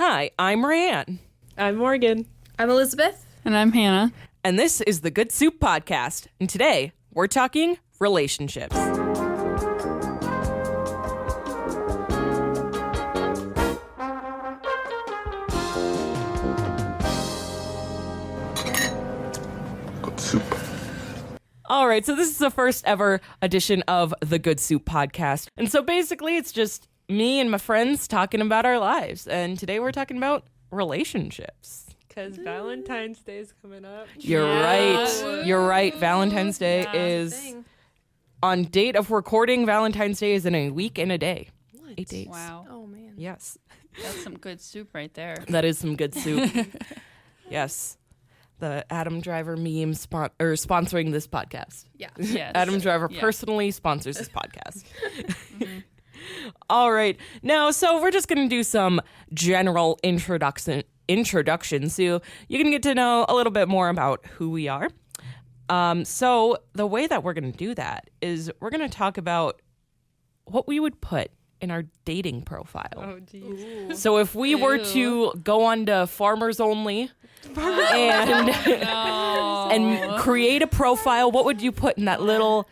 Hi, I'm Raeann. I'm Morgan. I'm Elizabeth. And I'm Hannah. And this is the Good Soup Podcast. And today, we're talking relationships. Good soup. All right, so this is the first ever edition of the Good Soup Podcast. And so basically, it's just me and my friends talking about our lives. And today we're talking about relationships. Because Valentine's Day is coming up. You're right. You're right. Valentine's Day is on date of recording. Valentine's Day is in a week and a day. What? 8 days. Wow. Oh, man. Yes. That's some good soup right there. That is some good soup. Yes. The Adam Driver meme sponsoring this podcast. Yeah. Yes. Adam Driver Yeah. personally sponsors this podcast. All right. Now, so we're just going to do some general introduction so you can get to know a little bit more about who we are. So the way that we're going to do that is we're going to talk about what we would put in our dating profile. Oh, geez. So if we were to go on to Farmers Only and create a profile, what would you put in that little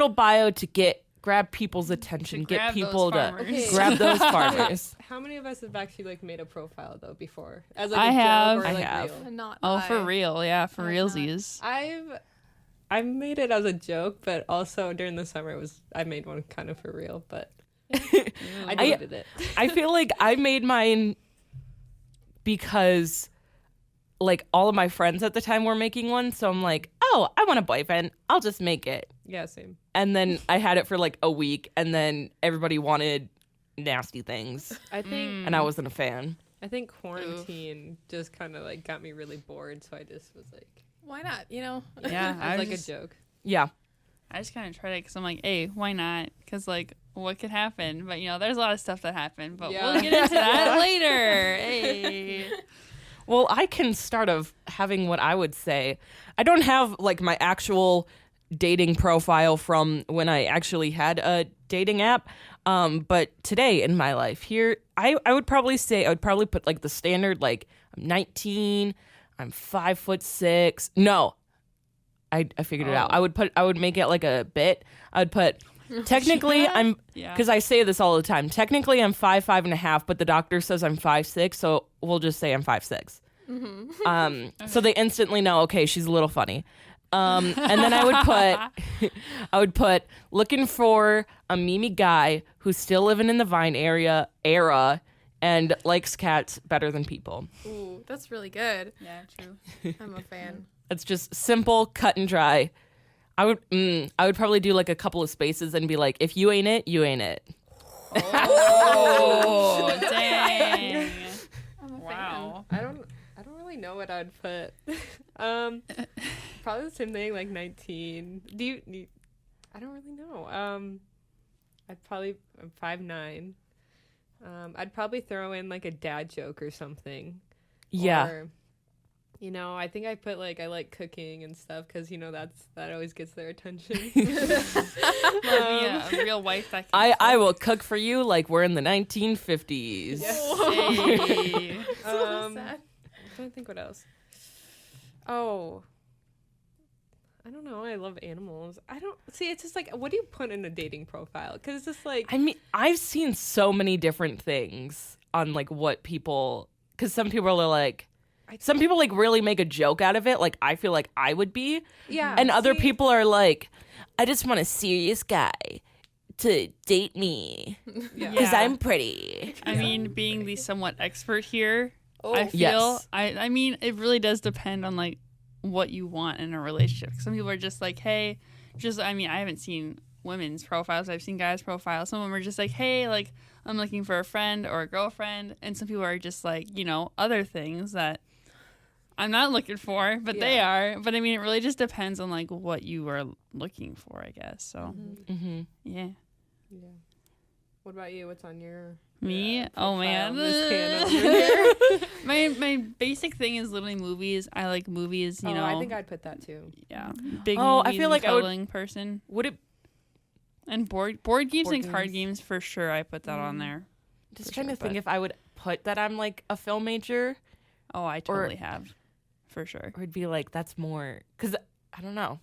bio to grab people's attention, get people to grab those farmers? How many of us have actually made a profile though before? As a I have. joke or, I have. real? Not Oh, I. for real. Yeah, for realsies. I've made it as a joke, but also during the summer I made one kind of for real, but I deleted it. I feel like I made mine because all of my friends at the time were making one, so I'm like, oh, I want a boyfriend, I'll just make it. Yeah, same. And then I had it for a week, and then everybody wanted nasty things, I think and I wasn't a fan. I think quarantine just kind of got me really bored, so I just was like, Why not? You know? Yeah, as a joke. Yeah. I just kind of tried it because I'm like, hey, why not? Because, what could happen? But, there's a lot of stuff that happened. But Yeah. we'll get into that later. Hey. Well, I can start of having what I would say. I don't have my actual dating profile from when I actually had a dating app. But today in my life here, I would probably say I would probably put the standard, I'm 19, I'm 5'6". No, I figured it out. I would make it a bit. I would put technically because I say this all the time. Technically I'm 5'5.5", but the doctor says I'm 5'6", so we'll just say I'm 5'6". Mm-hmm. So they instantly know, okay, she's a little funny. And then I would put looking for a Mimi guy who's still living in the Vine era and likes cats better than people. Ooh, that's really good. Yeah, true. I'm a fan. It's just simple, cut and dry. I would probably do a couple of spaces and be like, if you ain't it, you ain't it. Oh, dang. I'm a Wow. I don't really know what I'd put. Probably the same thing, 19. I don't really know. I'm 5'9". I'd probably throw in a dad joke or something. Yeah. Or, I think I put I like cooking and stuff because that always gets their attention. Yeah, a real wife that can I will cook for you like we're in the 1950s. Hey. I'm trying to think what else. Oh, I don't know. I love animals. I don't see. It's just what do you put in a dating profile? Because it's just I mean, I've seen so many different things on what people, because some people are some people really make a joke out of it. I feel like I would be. Yeah. And other people are I just want a serious guy to date me because I'm pretty. I mean, being the somewhat expert here, Oh, I feel, yes. I mean, it really does depend on what you want in a relationship. Some people are just hey, I haven't seen women's profiles. I've seen guys' profiles. Some of them are just hey, I'm looking for a friend or a girlfriend. And some people are just other things that I'm not looking for, but they are. But I mean, it really just depends on what you are looking for, I guess. So, yeah. Yeah. What about you? What's on your Me? profile, Oh man. Miss Hannah over here? My basic thing is literally movies. I like movies, you know. I think I'd put that too. Yeah. Big Oh, I movies feel and I would- cuddling person. Would it? And board games Board and card games. games for sure. I put that on there. Just for trying sure, to think but- if I would put that I'm like a film major, Oh, I totally have, for sure. or it'd be like that's more because I don't know.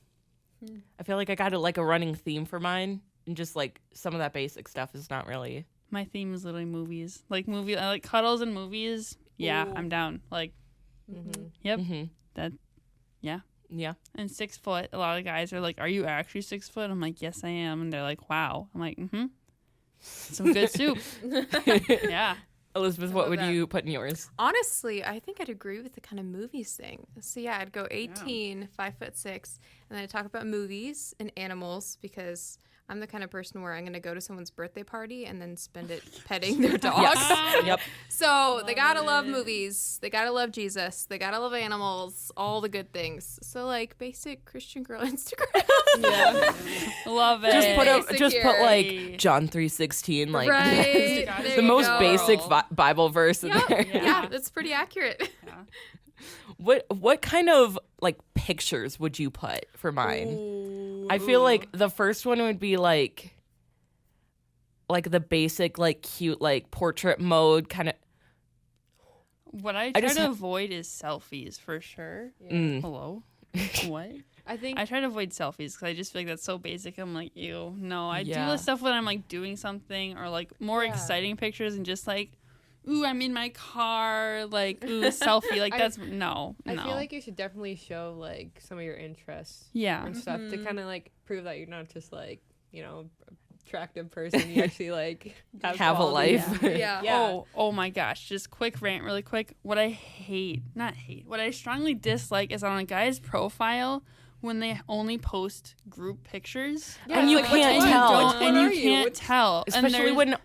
I feel like I got like a running theme for mine, and just like some of that basic stuff is not really. My theme is literally movies. Like I like cuddles and movies. Yeah, Ooh. I'm down. Like, Mm-hmm. yep. Mm-hmm. That, yeah. Yeah. And 6 foot. A lot of guys are like, "Are you actually 6 foot?" I'm like, "Yes, I am." And they're like, "Wow." I'm like, "Mm-hmm." Some good soup. Yeah. Elizabeth, I what love would that. you put in yours? Honestly, I think I'd agree with the kind of movies thing. So yeah, I'd go 18, 5'6", and then I'd talk about movies and animals because I'm the kind of person where I'm going to go to someone's birthday party and then spend it petting their dogs. Yep. So they gotta love movies. They gotta love Jesus. They gotta love animals. All the good things. So like basic Christian girl Instagram. Yeah. Love it. Just put like Yay. John 3:16, like Right. There the you most go. basic Bible verse in Yep. there. Yeah, that's pretty accurate. Yeah. What kind of like pictures would you put for mine? I feel like the first one would be like the basic like cute like portrait mode kind of. What I try just to ha- avoid is selfies for sure. Mm. Hello? What? I think I try to avoid selfies because I just feel like that's so basic. I'm like, ew. No, I do Yeah. the stuff when I'm like doing something or like more Yeah. exciting pictures and just like, ooh, I'm in my car, like, ooh, selfie. Like, that's no. I feel like you should definitely show like some of your interests Yeah. and stuff to kind of like prove that you're not just like attractive person. You actually like Have a qualities. life. Yeah. Yeah. Oh my gosh. Just quick rant really quick. What I what I strongly dislike is on a guy's profile when they only post group pictures. Yeah, And it's you like, can't which one? tell. Which Which one and are you can't Which- tell. And Especially there's- when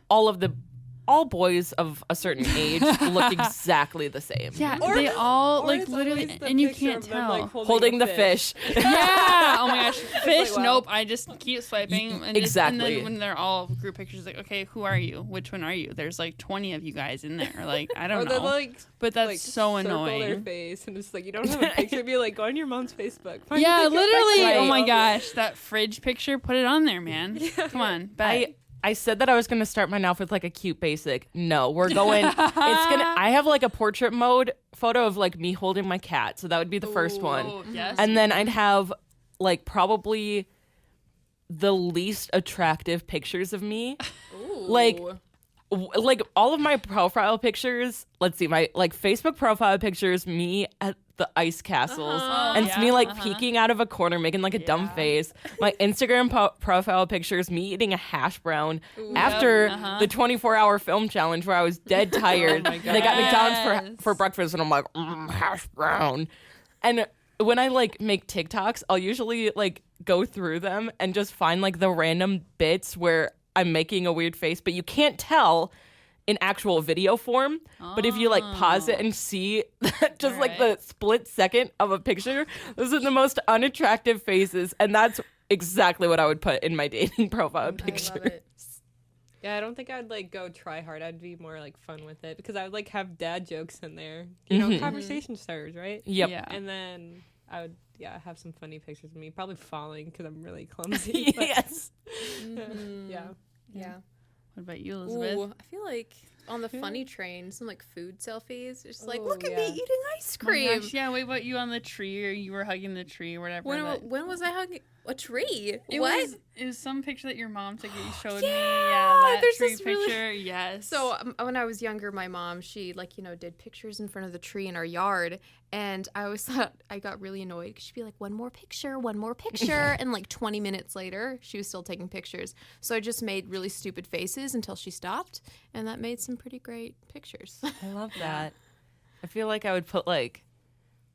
all boys of a certain age look exactly the same. yeah, Or- they all or like it's literally, always the and you picture can't of them, tell. like, Holding a the fish. Yeah. Oh my gosh. Fish. wow. Nope. I just keep swiping. And Exactly. and then when they're all group pictures, like, okay, who are you? Which one are you? There's like 20 of you guys in there. Like, I Or don't they know. like But that's like, so circle their annoying. face and it's like you don't have a picture. Be like, go on your mom's Facebook. Find Yeah, your literally. picture. Oh my Right. gosh, that fridge picture. Put it on there, man. Come on. Bet. I said that I was going to start mine off with like a cute basic. No, we're going I have like a portrait mode photo of like me holding my cat. So that would be the first one. Oh, yes. And then I'd have like probably the least attractive pictures of me. Like like all of my profile pictures, let's see, my like Facebook profile pictures, me at the ice castles, and it's me like peeking out of a corner, making like a dumb face. My Instagram profile pictures, me eating a hash brown after the 24-hour film challenge where I was dead tired. my And I got McDonald's Yes. for breakfast, and I'm like, hash brown. And when I like make TikToks, I'll usually like go through them and just find like the random bits where I'm making a weird face, but you can't tell in actual video form. But if you like pause it and see just like the split second of a picture, those are the most unattractive faces. And that's exactly what I would put in my dating profile picture. I love it. Yeah, I don't think I'd like go try hard. I'd be more like fun with it because I would like have dad jokes in there. You know, conversation starters, right? Yep. Yeah. And then I would have some funny pictures of me, probably falling because I'm really clumsy. but- Yes. Yeah. Yeah. What about you, Elizabeth? Ooh, I feel like on the funny train, some like food selfies. Just like, Oh, look at me yeah. eating ice Oh my cream. gosh, yeah, wait, what, you on the tree or you were hugging the tree or whatever? When was I hugging a tree? it What? was some picture that your mom took that you showed me. Yeah, Yeah, that there's tree this really- picture. Yes. So when I was younger, my mom, she did pictures in front of the tree in our yard, and I always thought I got really annoyed because she'd be like, one more picture, and like 20 minutes later, she was still taking pictures. So I just made really stupid faces until she stopped, and that made some pretty great pictures. I love that. I feel like I would put like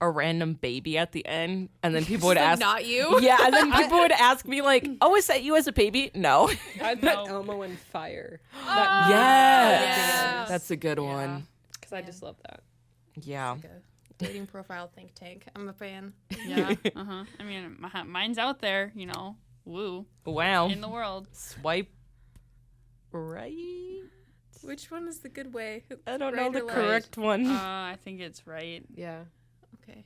a random baby at the end, and then people would Like, ask, not you. yeah, and then people would ask me like, "Oh, is that you as a baby?" No. I'd put Elmo in fire. Yes. yes. That's a good one. Because I just love that. Yeah. Like a dating profile think tank. I'm a fan. yeah. I mean, mine's out there, you know. Woo. Wow. In the world. Swipe right. Which one is the good way? I don't know Right the or left? correct one. I think it's right. Yeah. Okay.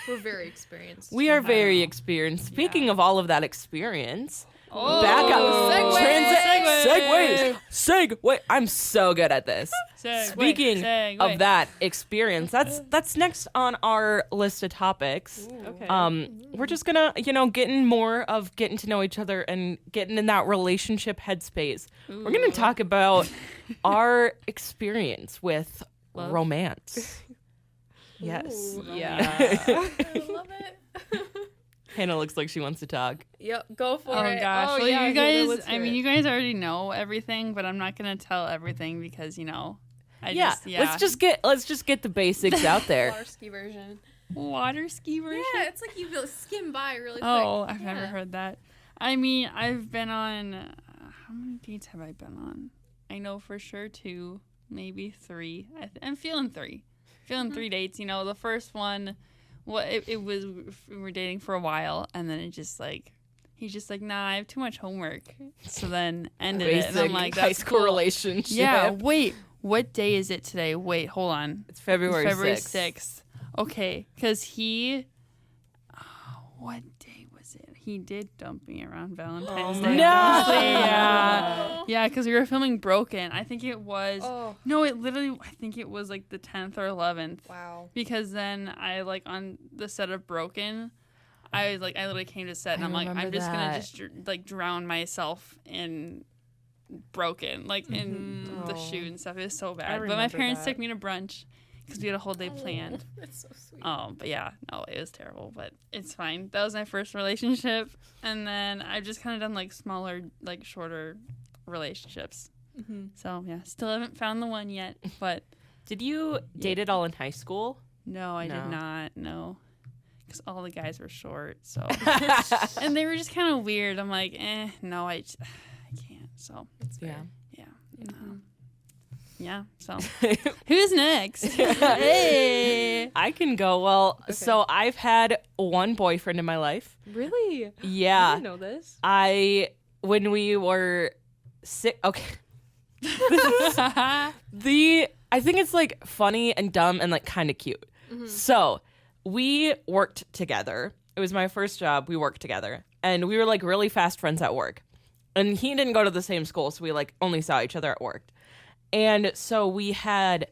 We're very experienced. We are very experienced. Speaking of all of that experience, Back up. Segue. I'm so good at this. Speaking of that experience, that's next on our list of topics. Okay. We're just gonna, getting to know each other and getting in that relationship headspace. We're gonna talk about our experience with romance. Yes. Yeah. I love it. Hannah looks like she wants to talk. Yep, go for Oh it. gosh. Oh, Well, yeah, you Hannah, guys, let's hear it. you guys already know everything, but I'm not gonna tell everything because Let's just get the basics out there. Water ski version. water ski version. Yeah, it's like you skim by really quick. Oh, I've Yeah. never heard that. I mean, I've been on. How many dates have I been on? I know for sure 2, maybe 3. I'm feeling 3. Feeling 3 dates. The first one, it was we were dating for a while, and then it just he's just like, nah, I have too much homework. So then ended it, and I'm like, high that's school cool. relationship. Yeah. Wait, what day is it today? Wait, hold on. It's February 6th. 6th. Okay, because what day was it? He did dump me around Valentine's Day. no! Yeah, because we were filming Broken. I think it was. Oh, No, I think it was like the 10th or 11th. wow. Because then I on the set of Broken, I literally came to set and I'm like, remember I'm just that. gonna drown myself in Broken, in the shoot and stuff. It was so bad. But my remember parents that. took me to brunch because we had a whole day planned. It's so sweet. But yeah, no, it was terrible, but it's fine. That was my first relationship, and then I've just kind of done smaller, shorter relationships. So yeah, still haven't found the one yet, but Did you date it all in high school? no, I No. did not. No, because all the guys were short, so and they were just kind of weird. I'm like, no, I can't. So Yeah. yeah. Yeah, so who's next? Hey. I can go. Well, so I've had one boyfriend in my life. Really? I Yeah. didn't know this. When we were sick. Okay. I think it's funny and dumb and kind of cute. So we worked together. It was my first job. We worked together, and we were really fast friends at work. And he didn't go to the same school, so we only saw each other at work. And so we had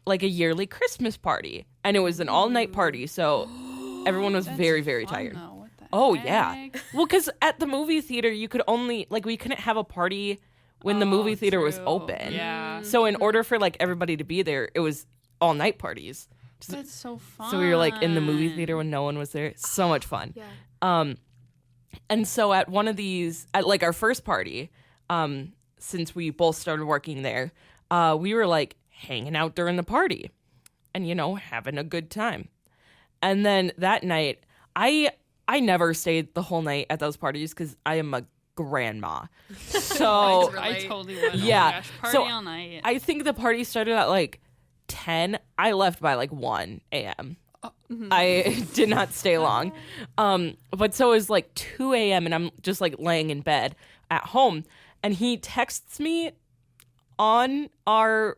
a yearly Christmas party, and it was an all-night party. So everyone was very, very tired. What the Oh heck? yeah. Well, because at the movie theater, you could only we couldn't have a party when the movie theater was true. open. Yeah. So in order for everybody to be there, it was all night parties. That's so fun. So we were in the movie theater when no one was there. So much fun. Yeah. And so at one of these, at our first party, since we both started working there, we were hanging out during the party, and having a good time. And then that night, I never stayed the whole night at those parties because I am a grandma. So I totally would. Yeah. Oh my gosh, party So all night. I think the party started at 10. I left by 1 a.m. I did not stay long. But so it was 2 a.m. and I'm just laying in bed at home, and he texts me on our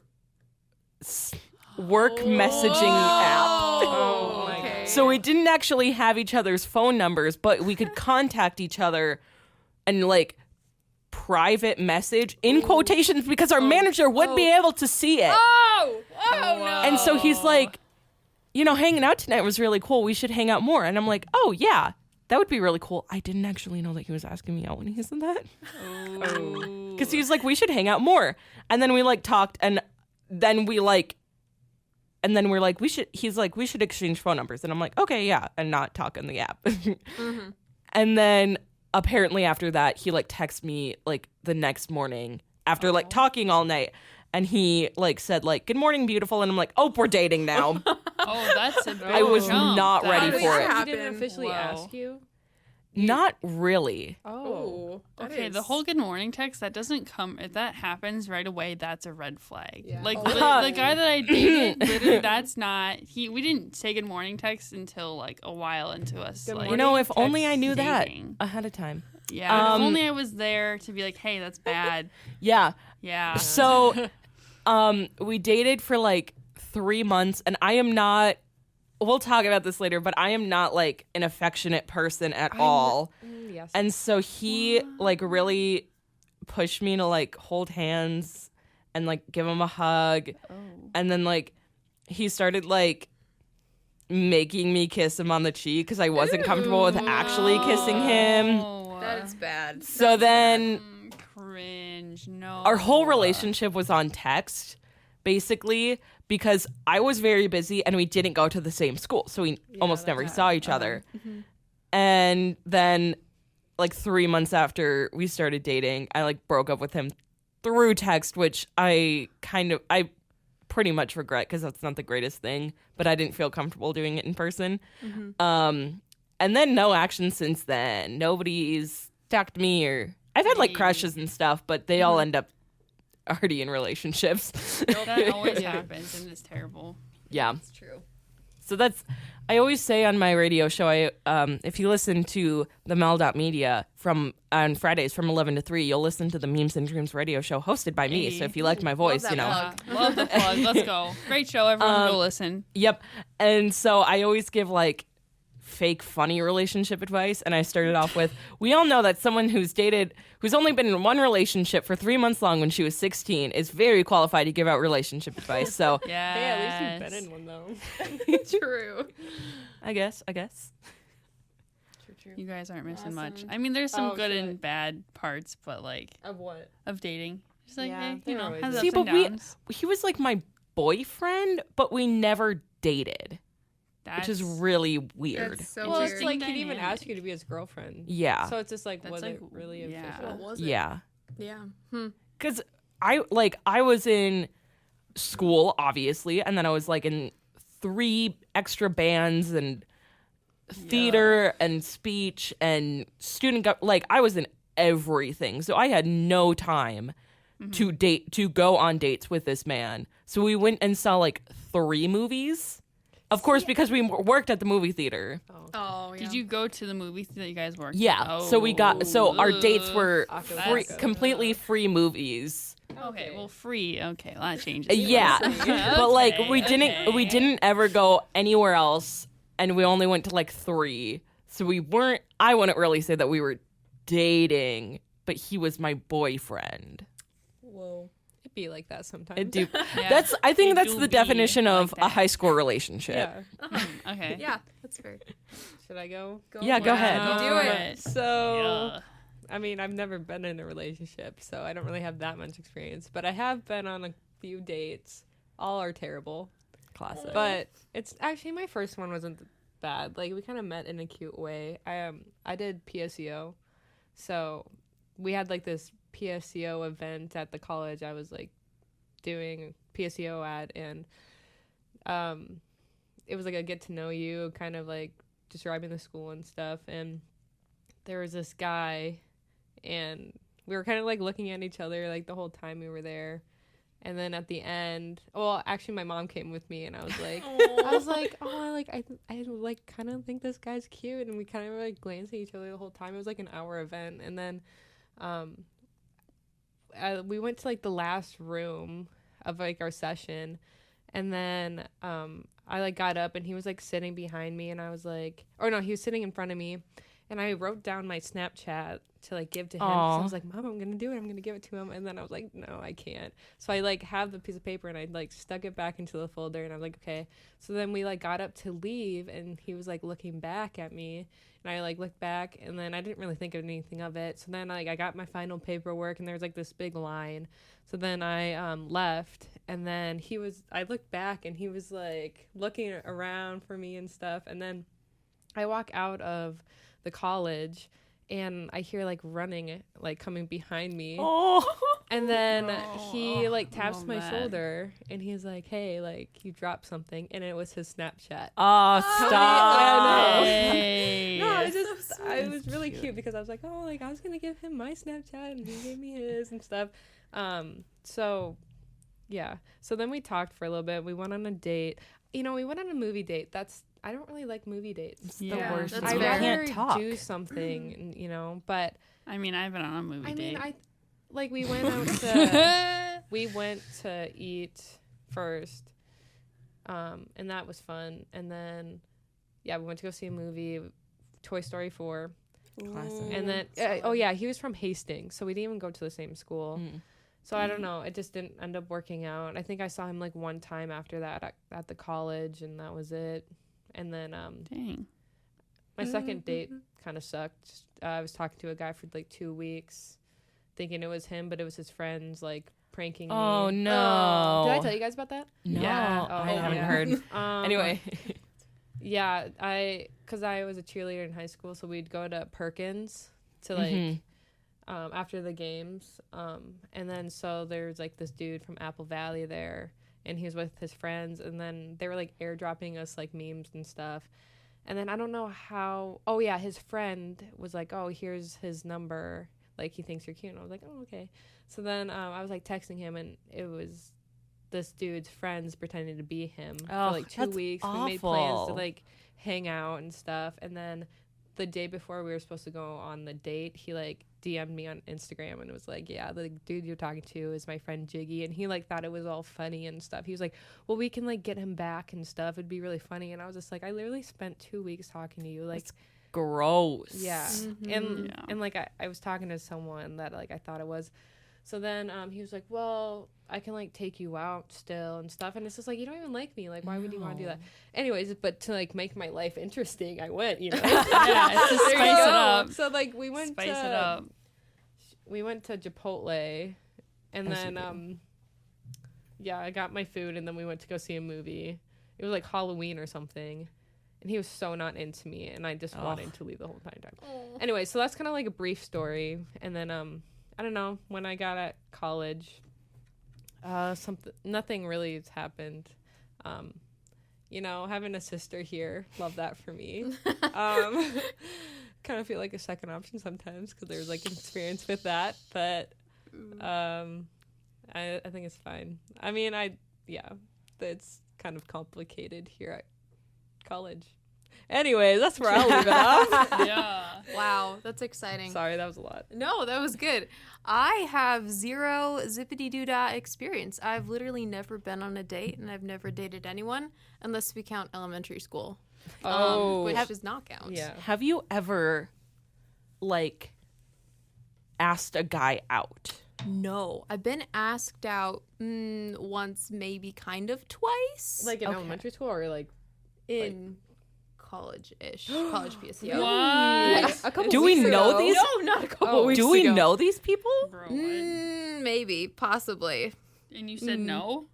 work messaging app. Oh my Okay. god. So we didn't actually have each other's phone numbers, but we could contact each other and private message in quotations because our manager would be able to see it. Oh no. And so he's hanging out tonight was really cool. We should hang out more. And I'm like, oh yeah, that would be really cool. I didn't actually know that he was asking me out when he said that. Because he was like, we should hang out more. And then we talked, and then we and then we're like, he's like, we should exchange phone numbers. And I'm like, okay, yeah, and not talk on the app. And then apparently after that, he texts me the next morning after talking all night. And he said good morning, beautiful. And I'm like, oh, we're dating now. Oh, that's a big I was jump. not That ready is- for Wait, it. He Happen. didn't officially Whoa. ask you. Not really. Oh. Okay, the whole good morning text that doesn't come. If that happens right away, that's a red flag. Yeah. Like Oh. the guy that I dated, literally, that's not. We didn't say good morning text until a while into us. Good You know, if Morning only I knew dating. that ahead of time. Yeah, if only I was there to be like, hey, that's bad. Yeah. Yeah. So, we dated for 3 months, and I am not we'll talk about this later, but I am not like an affectionate person at all. Yes. And so he like really pushed me to like hold hands and like give him a hug. And then like he started like making me kiss him on the cheek because I wasn't comfortable with actually kissing him. That is bad. So then Cringe. No. our whole relationship was on text, basically, because I was very busy and we didn't go to the same school. So we almost never saw each other. And then like 3 months after we started dating, I like broke up with him through text, which I pretty much regret because that's not the greatest thing, but I didn't feel comfortable doing it in person. And then no action since then. Nobody's talked to me, or I've had like crushes and stuff, but they all end up already in relationships. That always happens, and it's terrible. Yeah. It's true. So I always say on my radio show, if you listen to the Mel.media on Fridays from 11 to 3, you'll listen to the Memes and Dreams radio show hosted by me. So if you like my voice, that you know. plug. Love the plug. Let's go. Great show. Everyone go listen. Yep. And so I always give like fake funny relationship advice, and I started off with, we all know that someone who's only been in one relationship for 3 months long when she was 16 is very qualified to give out relationship advice. So Yeah. Hey, at least you've been in one though. True. I guess. You guys aren't missing much. I mean, there's some good and bad parts, but like Of what? of dating. Just like, Yeah, hey, you there know, always has is. ups See, and but downs. he was like my boyfriend, but we never dated, which is That's- really weird. That's so Well, weird. it's like he'd even dynamic. ask you to be his girlfriend. Yeah. So it's just like, That's was like, it really yeah. official? What was it? Yeah. Yeah. Because I was in school, obviously, and then I was like in 3 extra bands and theater and speech and I was in everything. So I had no time to go on dates with this man. So we went and saw like 3 movies. Of course, because we worked at the movie theater. Oh, yeah. Did you go to the movie that you guys worked? Yeah. So our dates were free, That's- completely free movies. Okay, well, free. Okay, well, that changes. Yeah. But like we Okay. didn't ever go anywhere else, and we only went to like 3. So I wouldn't really say that we were dating, but he was my boyfriend. Whoa. It'd be like that sometimes. Yeah. I think It that's do the be definition of like a that. high school relationship. Yeah. Okay. Yeah, that's fair. Should I go? Yeah, go ahead. You do it. So, Yeah. I mean, I've never been in a relationship, so I don't really have that much experience. But I have been on a few dates. All are terrible. Classic. But it's actually my first one wasn't bad. Like we kind of met in a cute way. I did PSEO, so we had like this PSEO event at the college I was like doing a PSEO at, and it was like a get to know you, kind of like describing the school and stuff. And there was this guy, and we were kind of like looking at each other like the whole time we were there. And then at the end, well, actually, my mom came with me, and I was like, I like kind of think this guy's cute, and we kind of were like glancing at each other the whole time. It was like an hour event, and then, we went to like the last room of like our session, and then I like got up, and he was like sitting behind me, and I was like, or no, he was sitting in front of me, and I wrote down my Snapchat to like give to him. So I was like, Mom, I'm gonna do it. I'm gonna give it to him. And then I was like, no, I can't. So I like have the piece of paper, and I like stuck it back into the folder, and I'm like, okay. So then we like got up to leave, and he was like looking back at me, and I like looked back, and then I didn't really think of anything of it. So then like I got my final paperwork, and there was like this big line. So then I left, and then I looked back, and he was like looking around for me and stuff. And then I walk out of the college, and I hear like running, like coming behind me. And then he like taps my shoulder, and he's like, hey, like you dropped something. And it was his Snapchat. Stop. Hey. No, it was really cute because I was like, oh, like I was gonna give him my Snapchat, and he gave me his and stuff. So yeah. So then we talked for a little bit. We went on a date. We went on a movie date. I don't really like movie dates. Yeah, The worst. that's I'd fair. rather Can't talk. do something, but I mean, I've been on a movie I date. mean, we went to eat first, And that was fun. And then, we went to go see a movie, Toy Story 4. Classic. And then, he was from Hastings, so we didn't even go to the same school. So I don't know. It just didn't end up working out. I think I saw him like one time after that at the college, and that was it. And then, Dang. my second date kind of sucked. I was talking to a guy for like 2 weeks, thinking it was him, but it was his friends like pranking me. Oh no! Did I tell you guys about that? No, Yeah. I haven't heard. Anyway, Yeah, because I was a cheerleader in high school, so we'd go to Perkins to like after the games, and then so there's like this dude from Apple Valley there, and he was with his friends, and then they were like airdropping us like memes and stuff, and then I don't know how. Oh yeah, his friend was like, "Oh, here's his number. Like he thinks you're cute." And I was like, "Oh, okay." So then I was like texting him, and it was this dude's friends pretending to be him for like 2 weeks. Awful. We made plans to like hang out and stuff, and then the day before we were supposed to go on the date, he like DM'd me on Instagram and was like, "Yeah, the dude you're talking to is my friend Jiggy," and he like thought it was all funny and stuff. He was like, "Well, we can like get him back and stuff. It'd be really funny." And I was just like, "I literally spent 2 weeks talking to you." Like, that's gross. yeah. And like I was talking to someone that like I thought it was. So then he was like, "Well, I can like take you out still and stuff." And it's just like, you don't even like me. Like, why would you want to do that? Anyways, but to like make my life interesting, I went, Yeah, it's to spice it up. So like we went Spice it up. We went to Chipotle, and then I got my food, and then we went to go see a movie. It was like Halloween or something, and he was so not into me, and I just wanted to leave the whole time. Anyway, so that's kind of like a brief story, and then I don't know, when I got at college, nothing really has happened. Having a sister here, love that for me. Kind of feel like a second option sometimes because there's like experience with that, but I think it's fine. I mean, it's kind of complicated here at college. Anyways, that's where I'll leave it up. Yeah. Wow, that's exciting. Sorry, that was a lot. No, that was good. I have zero zippity-doo-dah experience. I've literally never been on a date, and I've never dated anyone unless we count elementary school. Which does not count. Yeah. Have you ever, like, asked a guy out? No. I've been asked out once, maybe kind of twice. Like in elementary school or like in college-ish. College PSEO. What? a couple Do we weeks know ago. these? No, not a couple weeks Do we ago. know these people? Bro, what? Maybe, possibly. And you said no?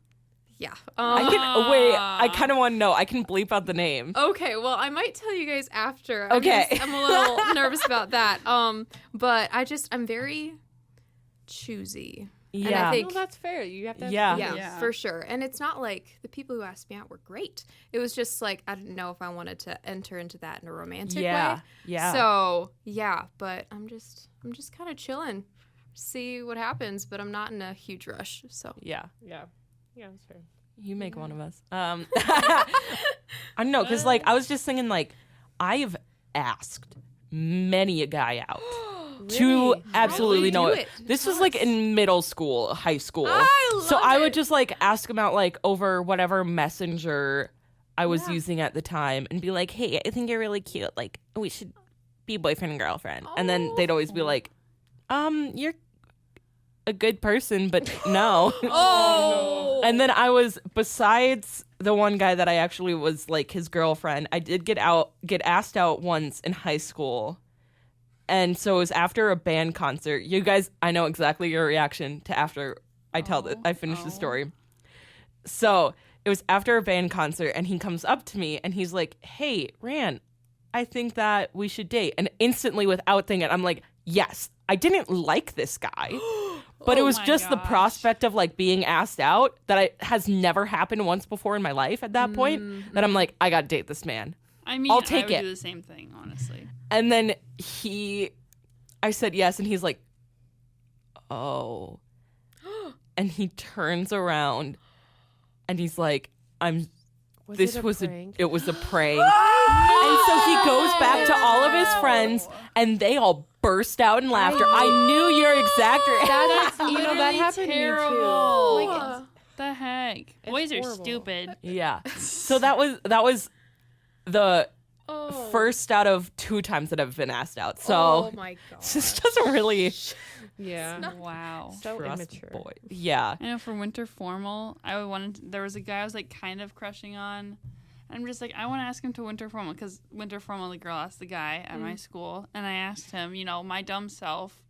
Yeah. I kind of want to know. I can bleep out the name. Okay, well, I might tell you guys after. Okay. I'm a little nervous about that. But I'm very choosy. And Yeah. I think, No, that's fair. You have to have Yeah. yeah, for sure. And it's not like the people who asked me out were great. It was just like I didn't know if I wanted to enter into that in a romantic way. Yeah. So but I'm just kind of chilling, see what happens. But I'm not in a huge rush. So Yeah. Yeah, that's fair. You make one of us. I don't know, because, like, I was just thinking, like, I've asked many a guy out. To Really? absolutely How know do you it. do it? This was, like, in middle school, high school. I love So I would it. just, like, ask him out, like, over whatever messenger I was using at the time and be like, hey, I think you're really cute. Like, we should be boyfriend and girlfriend. And then they'd always be like, you're a good person, but no. Oh. And then I was, besides the one guy that I actually was like his girlfriend, I did get asked out once in high school. And so it was after a band concert. You guys, I know exactly your reaction to after I finish the story. So it was after a band concert, and he comes up to me and he's like, hey, Raeann, I think that we should date. And instantly, without thinking, I'm like, yes. I didn't like this guy. But it was my just the gosh. prospect of like being asked out that has never happened once before in my life at that point, that I'm like, I gotta date this man. I mean, I'll take I would it. do the same thing, honestly. And then I said yes, and he's like, oh. And he turns around and he's like, it was a prank. And so he goes back to all of his friends, and they all burst out in laughter. I knew your exact reaction. That happened Terrible. to me too. Like, the heck? Boys are horrible. stupid. Yeah. So that was the Oh. first out of 2 times that I've been asked out. So Oh my god. this doesn't really Yeah. Wow. So trust immature. boys. Yeah. I know for winter formal, there was a guy I was like kind of crushing on. I'm just like, I want to ask him to winter formal because winter formal, the girl asked the guy at my school, and I asked him, my dumb self,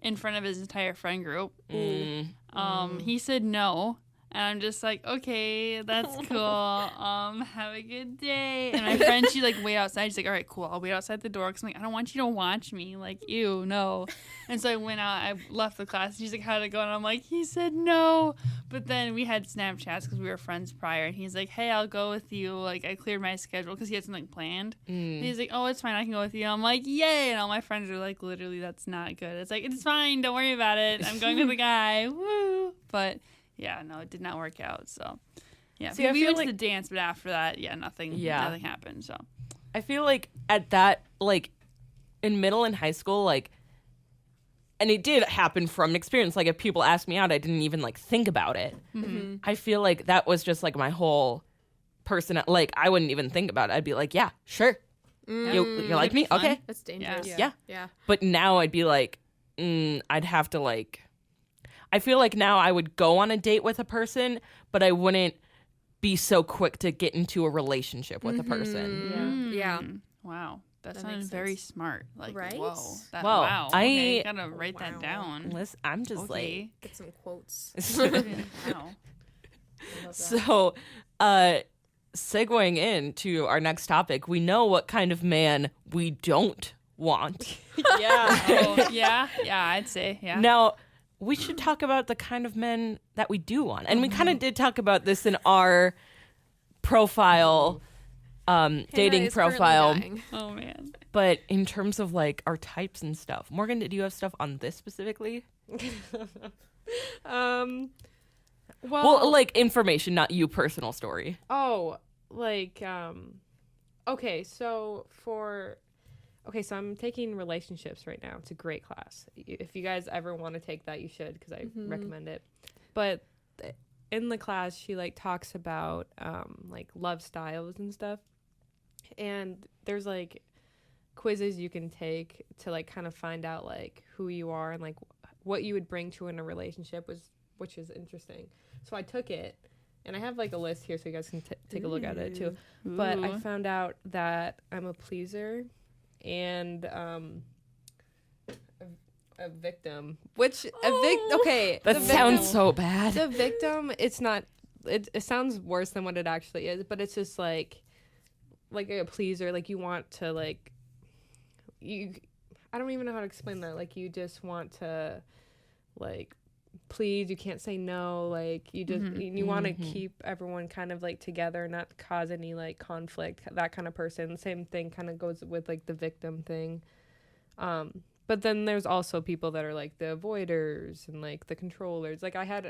in front of his entire friend group. He said no, and I'm just like, okay, that's cool. Have a good day. And my friend, she like wait outside. She's like, all right, cool. I'll wait outside the door because I'm like, I don't want you to watch me. Like, ew, no. And so I went out. I left the class. She's like, how'd it go? And I'm like, he said no. But then we had Snapchats because we were friends prior. And he's like, hey, I'll go with you. Like, I cleared my schedule because he had something planned. And he's like, oh, it's fine. I can go with you. And I'm like, yay. And all my friends are like, literally, that's not good. It's like, it's fine. Don't worry about it. I'm going with the guy. Woo. But yeah, no, it did not work out. So yeah, See, I we feel went like- to the dance, but after that, nothing happened. So I feel like at that, like, in middle and high school, like, and it did happen from experience. Like, if people asked me out, I didn't even, like, think about it. I feel like that was just, like, my whole person. Like, I wouldn't even think about it. I'd be like, yeah, sure. You like me? fun. Okay. That's dangerous. Yeah. Yeah. But now I'd be like, I'd have to, like, I feel like now I would go on a date with a person, but I wouldn't be so quick to get into a relationship with a person. Yeah. wow, that That sounded makes very sense. smart. Like, Right? whoa, that, Well, wow. I- Okay, gotta write Wow. that down. Listen, I'm just Okay. Get some quotes. Wow. like, so, segueing into our next topic, we know what kind of man we don't want. Yeah. Oh, yeah, I'd say, yeah. Now, we should talk about the kind of men that we do want. And we kind of did talk about this in our profile, dating profile. Oh man. But in terms of like our types and stuff, Morgan, did you have stuff on this specifically? Well, like information, not you personal story. Oh, like okay, so I'm taking relationships right now. It's a great class. If you guys ever want to take that, you should because I recommend it. But in the class, she like talks about like love styles and stuff. And there's like quizzes you can take to like kind of find out like who you are and like what you would bring to in a relationship which is interesting. So I took it. And I have like a list here so you guys can take a look at it too. But I Ooh. found out that I'm a pleaser and a victim. Which okay. That the sounds victim- so bad. The victim, it's not it sounds worse than what it actually is, but it's just like a pleaser, like you want to like I don't even know how to explain that. Like you just want to like please, you can't say no, like you just you want to keep everyone kind of like together, not cause any like conflict, that kind of person. Same thing kind of goes with like the victim thing. But then there's also people that are like the avoiders and like the controllers. Like I had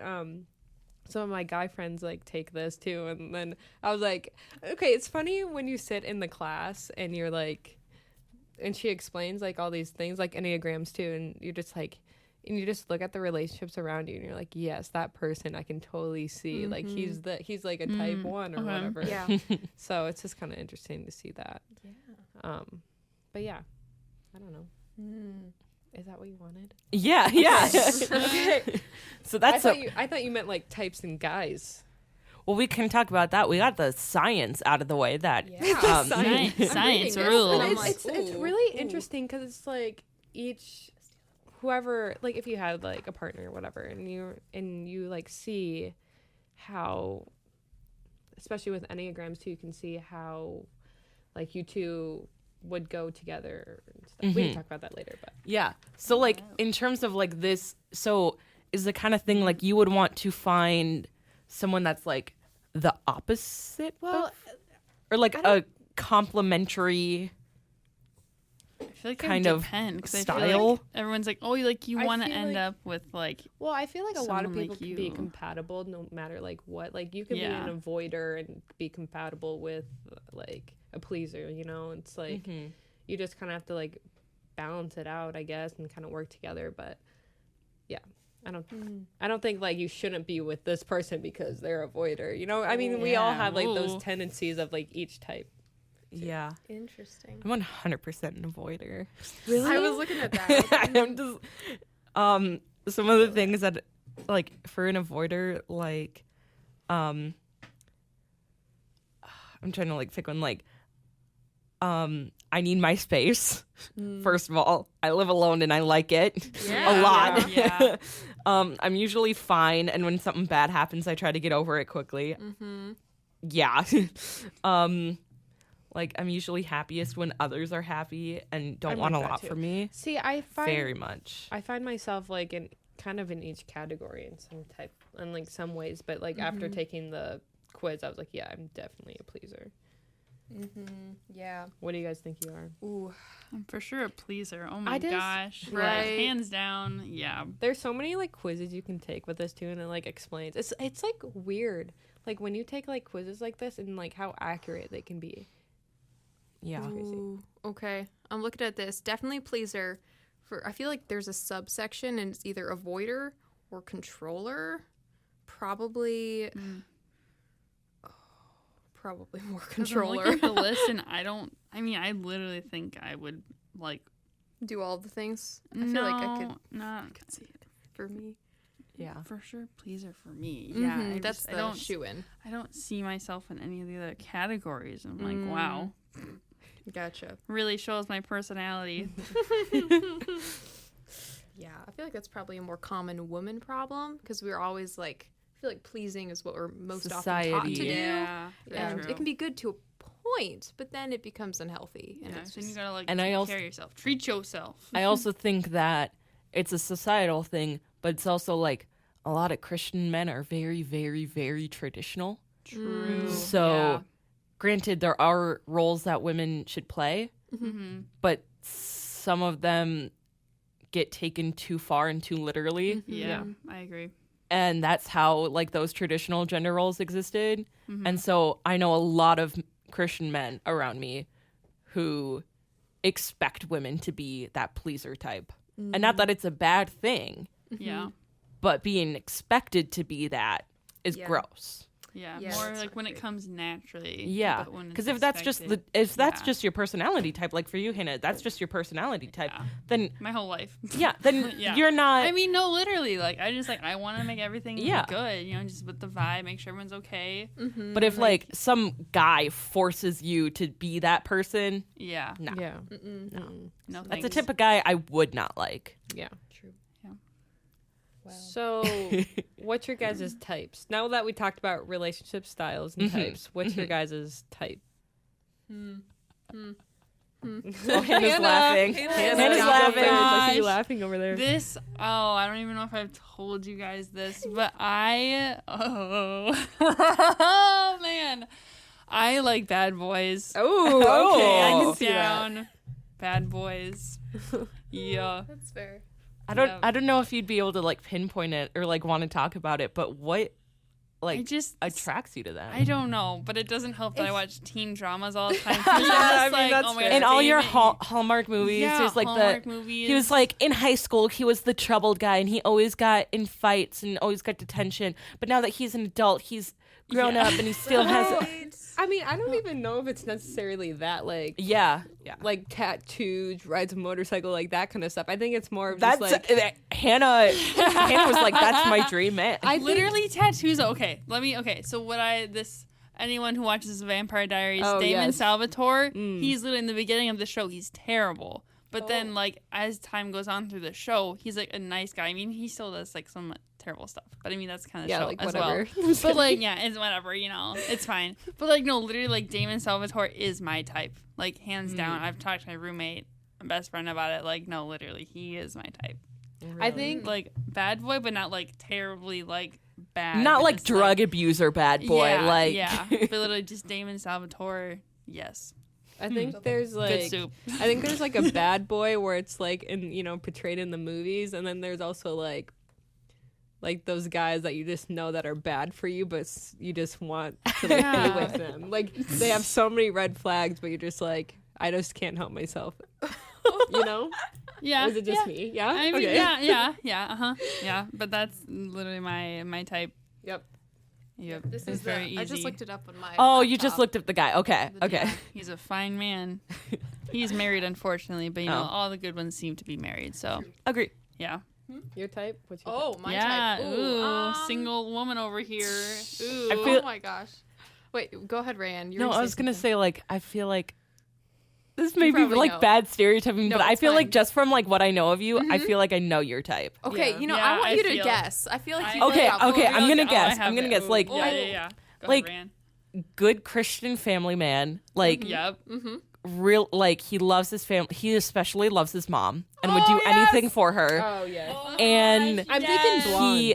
some of my guy friends like take this too, and then I was like, okay, it's funny when you sit in the class and you're like, and she explains like all these things like Enneagrams too, and you're just like, and you just look at the relationships around you and you're like, yes, that person I can totally see. Like he's like a type 1 or whatever. Yeah. So it's just kind of interesting to see that. Yeah. But yeah, I don't know. Is that what you wanted? Yeah. Okay. So that's I thought you meant like types and guys. well, we can talk about that. We got the science out of the way. That Yeah. Science reading this rules. and I'm It's, like, it's ooh, really ooh. interesting because it's like whoever, like if you had like a partner or whatever, and you like see how, especially with Enneagrams too, you can see how like you two would go together and stuff. We can talk about that later, but Yeah. So like in terms of like this, so is the kind of thing like you would want to find someone that's like the opposite well, or like a complementary I feel like kind it of would depend, 'cause I feel style? like everyone's like, oh, like you I want to feel end like- up with like well, I feel like a lot of Someone people like can be you. compatible no matter like what. Like you can Yeah. be an avoider and be compatible with like a pleaser, you know? It's like you just kind of have to like balance it out, I guess, and kind of work together. But yeah, I don't think like you shouldn't be with this person because they're a voider. You know, I mean, we all have like those tendencies of like each type. Yeah. Interesting. I'm 100% an avoider. Really? I was looking at that. I'm just some of the things that like for an avoider, like I'm trying to like pick one, like I need my space. First of all, I live alone and I like it a lot. Yeah. I'm usually fine, and when something bad happens, I try to get over it quickly. Yeah. Like I'm usually happiest when others are happy and don't I'm want like a that lot too. from me. See, I find Very much. I find myself like in kind of in each category in some type in like some ways, but like after taking the quiz, I was like, yeah, I'm definitely a pleaser. Yeah. What do you guys think you are? Ooh. I'm for sure a pleaser. Oh my I just- gosh. right. Like, hands down. Yeah. There's so many like quizzes you can take with this too, and it like explains. It's like weird, like when you take like quizzes like this and like how accurate they can be. Yeah. Ooh, okay. I'm looking at this. Definitely pleaser. I feel like there's a subsection and it's either avoider or controller. Probably probably more 'Cause I'm controller. looking at the list and I literally think I would like. Do all the things. I feel like I could Not see it for me. Yeah. for sure pleaser for me. Yeah. Mhm, I that's just, the I don't shoe in. I don't see myself in any of the other categories. I'm like, wow, Gotcha. really shows my personality. Yeah, I feel like that's probably a more common woman problem because we're always like, I feel like pleasing is what we're most often taught Society. to do. Yeah. And true. it can be good to a point, but then it becomes unhealthy. And Yeah, it's then you just, gotta like And I take also- care of yourself, treat yourself. I also think that it's a societal thing, but it's also like a lot of Christian men are very, very, very traditional. True. So, granted, there are roles that women should play, but some of them get taken too far and too literally. Yeah, I agree. And that's how like those traditional gender roles existed. And so I know a lot of Christian men around me who expect women to be that pleaser type. And not that it's a bad thing, Yeah. but being expected to be that is Yeah. gross. Yeah, Yeah, more that's like not when it good. comes naturally. Yeah, but when because it's if that's just expected- just your personality type, like for you, Hannah, that's just your personality type. Then my whole life. then Yeah. you're not. I mean, no, literally. Like, I just like I want to make everything Yeah. good. You know, just with the vibe, make sure everyone's okay. but if like some guy forces you to be that person, Yeah. no, Yeah. No. that's Thanks. a type of guy I would not like. Yeah. true. So, what's your guys' types? Now that we talked about relationship styles and types, what's your guys' type? Oh, Hannah's laughing. Hannah's laughing. I see you Gosh. laughing over there. This, I don't even know if I've told you guys this, but oh man, I like bad boys. Oh, okay. I can Hands see that. down, bad boys. Yeah. That's fair. I don't Yeah. I don't know if you'd be able to like pinpoint it or like want to talk about it, but what like I just attracts you to them? I don't know, but it doesn't help that I watch teen dramas all the time. I mean, that's oh my fair. God, In all your David- Hallmark movies, yeah, there's like Hallmark the movies. he was like in high school he was the troubled guy and he always got in fights and always got detention, but now that he's an adult he's grown Yeah. up and he still has I mean, I don't even know if it's necessarily that like yeah like tattoos, rides a motorcycle, like that kind of stuff. I think it's more of that's just like Hannah was like that's my dream man. I literally tattoos. Okay, so anyone who watches Vampire Diaries, Oh, Damon yes. Salvatore, he's literally in the beginning of the show. He's terrible, but then like as time goes on through the show, he's like a nice guy. I mean, he still does like some terrible stuff, but I mean that's kind of Yeah, show like as whatever. well. But like yeah, it's whatever, you know, it's fine. But like no, literally like Damon Salvatore is my type, like hands down. I've talked to my roommate, my best friend about it. Like no, literally he is my type. I think Like bad boy, but not like terribly like bad. Not but like just, drug abuser bad boy yeah, like yeah, but literally just Damon Salvatore. Yes, I think there's like good soup. I think there's like a bad boy where it's like portrayed in the movies, and then there's also like those guys that you just know that are bad for you, but you just want to like, Yeah. be with them. Like they have so many red flags, but you're just like, I just can't help myself. You know? Yeah. Or is it just yeah. me? Yeah. I mean, okay. yeah. But that's literally my type. Yep. Yep. This It's is very I just easy. looked it up on my. Oh, you just laptop. looked up the guy. Okay. Okay. Yeah. He's a fine man. He's married, unfortunately, but you know, Oh. all the good ones seem to be married. So, Agree. yeah. Your type? What's your Oh, my yeah. type. Ooh, single woman over here. Ooh. I feel- Oh my gosh. Wait, go ahead, Raeann. No, I was gonna say like I feel like this may You be probably like know. bad stereotyping, No, but I it's feel like fine. just from like what I know of you, I feel like I know your type. Okay, Yeah. you know, Yeah, I want I you to feel- guess. I feel like you Okay, probably okay, know. I'm gonna guess. I have I'm gonna it. guess. Like yeah. Go like- ahead, good Christian family man. Like Rand. Yep. real like he loves his family. He especially loves his mom and would do anything for her. Oh, yeah. And I'm thinking blonde. he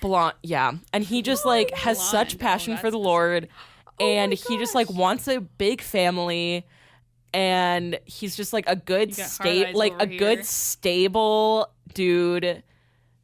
blonde, yeah, and he just like has such Blonde. passion Oh, for the that's Lord, and my he just like wants a big family, and he's just like a good You got hard state, eyes like over a good here. stable dude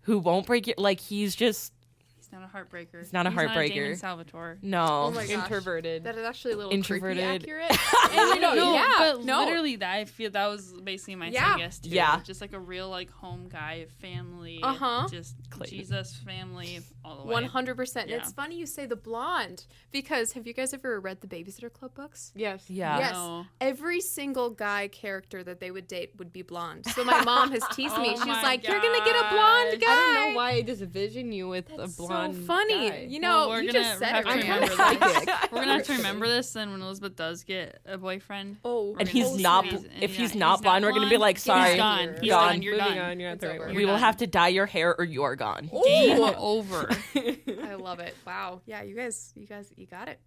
who won't break your like. He's just He's not a heartbreaker. He's not a Damon heartbreaker. Salvatore. no. Oh my gosh. Introverted. That is actually a little Introverted. creepy accurate. No, yeah, but no. literally, that I feel that was basically my Yeah. second guess too. Yeah. Just like a real like home guy, family. Uh-huh. Just Clayton. Jesus family all the way. 100%. Yeah. It's funny you say the blonde because have you guys ever read the Babysitter Club books? Yes. Yeah. Yes. No. Every single guy character that they would date would be blonde. So my mom has teased me. Oh She's my like, "You're gonna get a blonde gosh. guy." I don't know why I just envision you with That's a blonde so funny. guy. You know, Well, you we're just gonna said have it. to right? remember psychic. We're gonna have to remember this, and when Elizabeth does get a boyfriend, Oh, And We're he's gonna not. see snap. If yeah, he's not blonde, we're gonna be like, he's sorry, gone. He's gone. done. You're Moving done. on. You're not It's the right over. word. We will done. have to dye your hair or you're gone. Game Ooh. over. I love it. Wow. Yeah, you guys, you got it.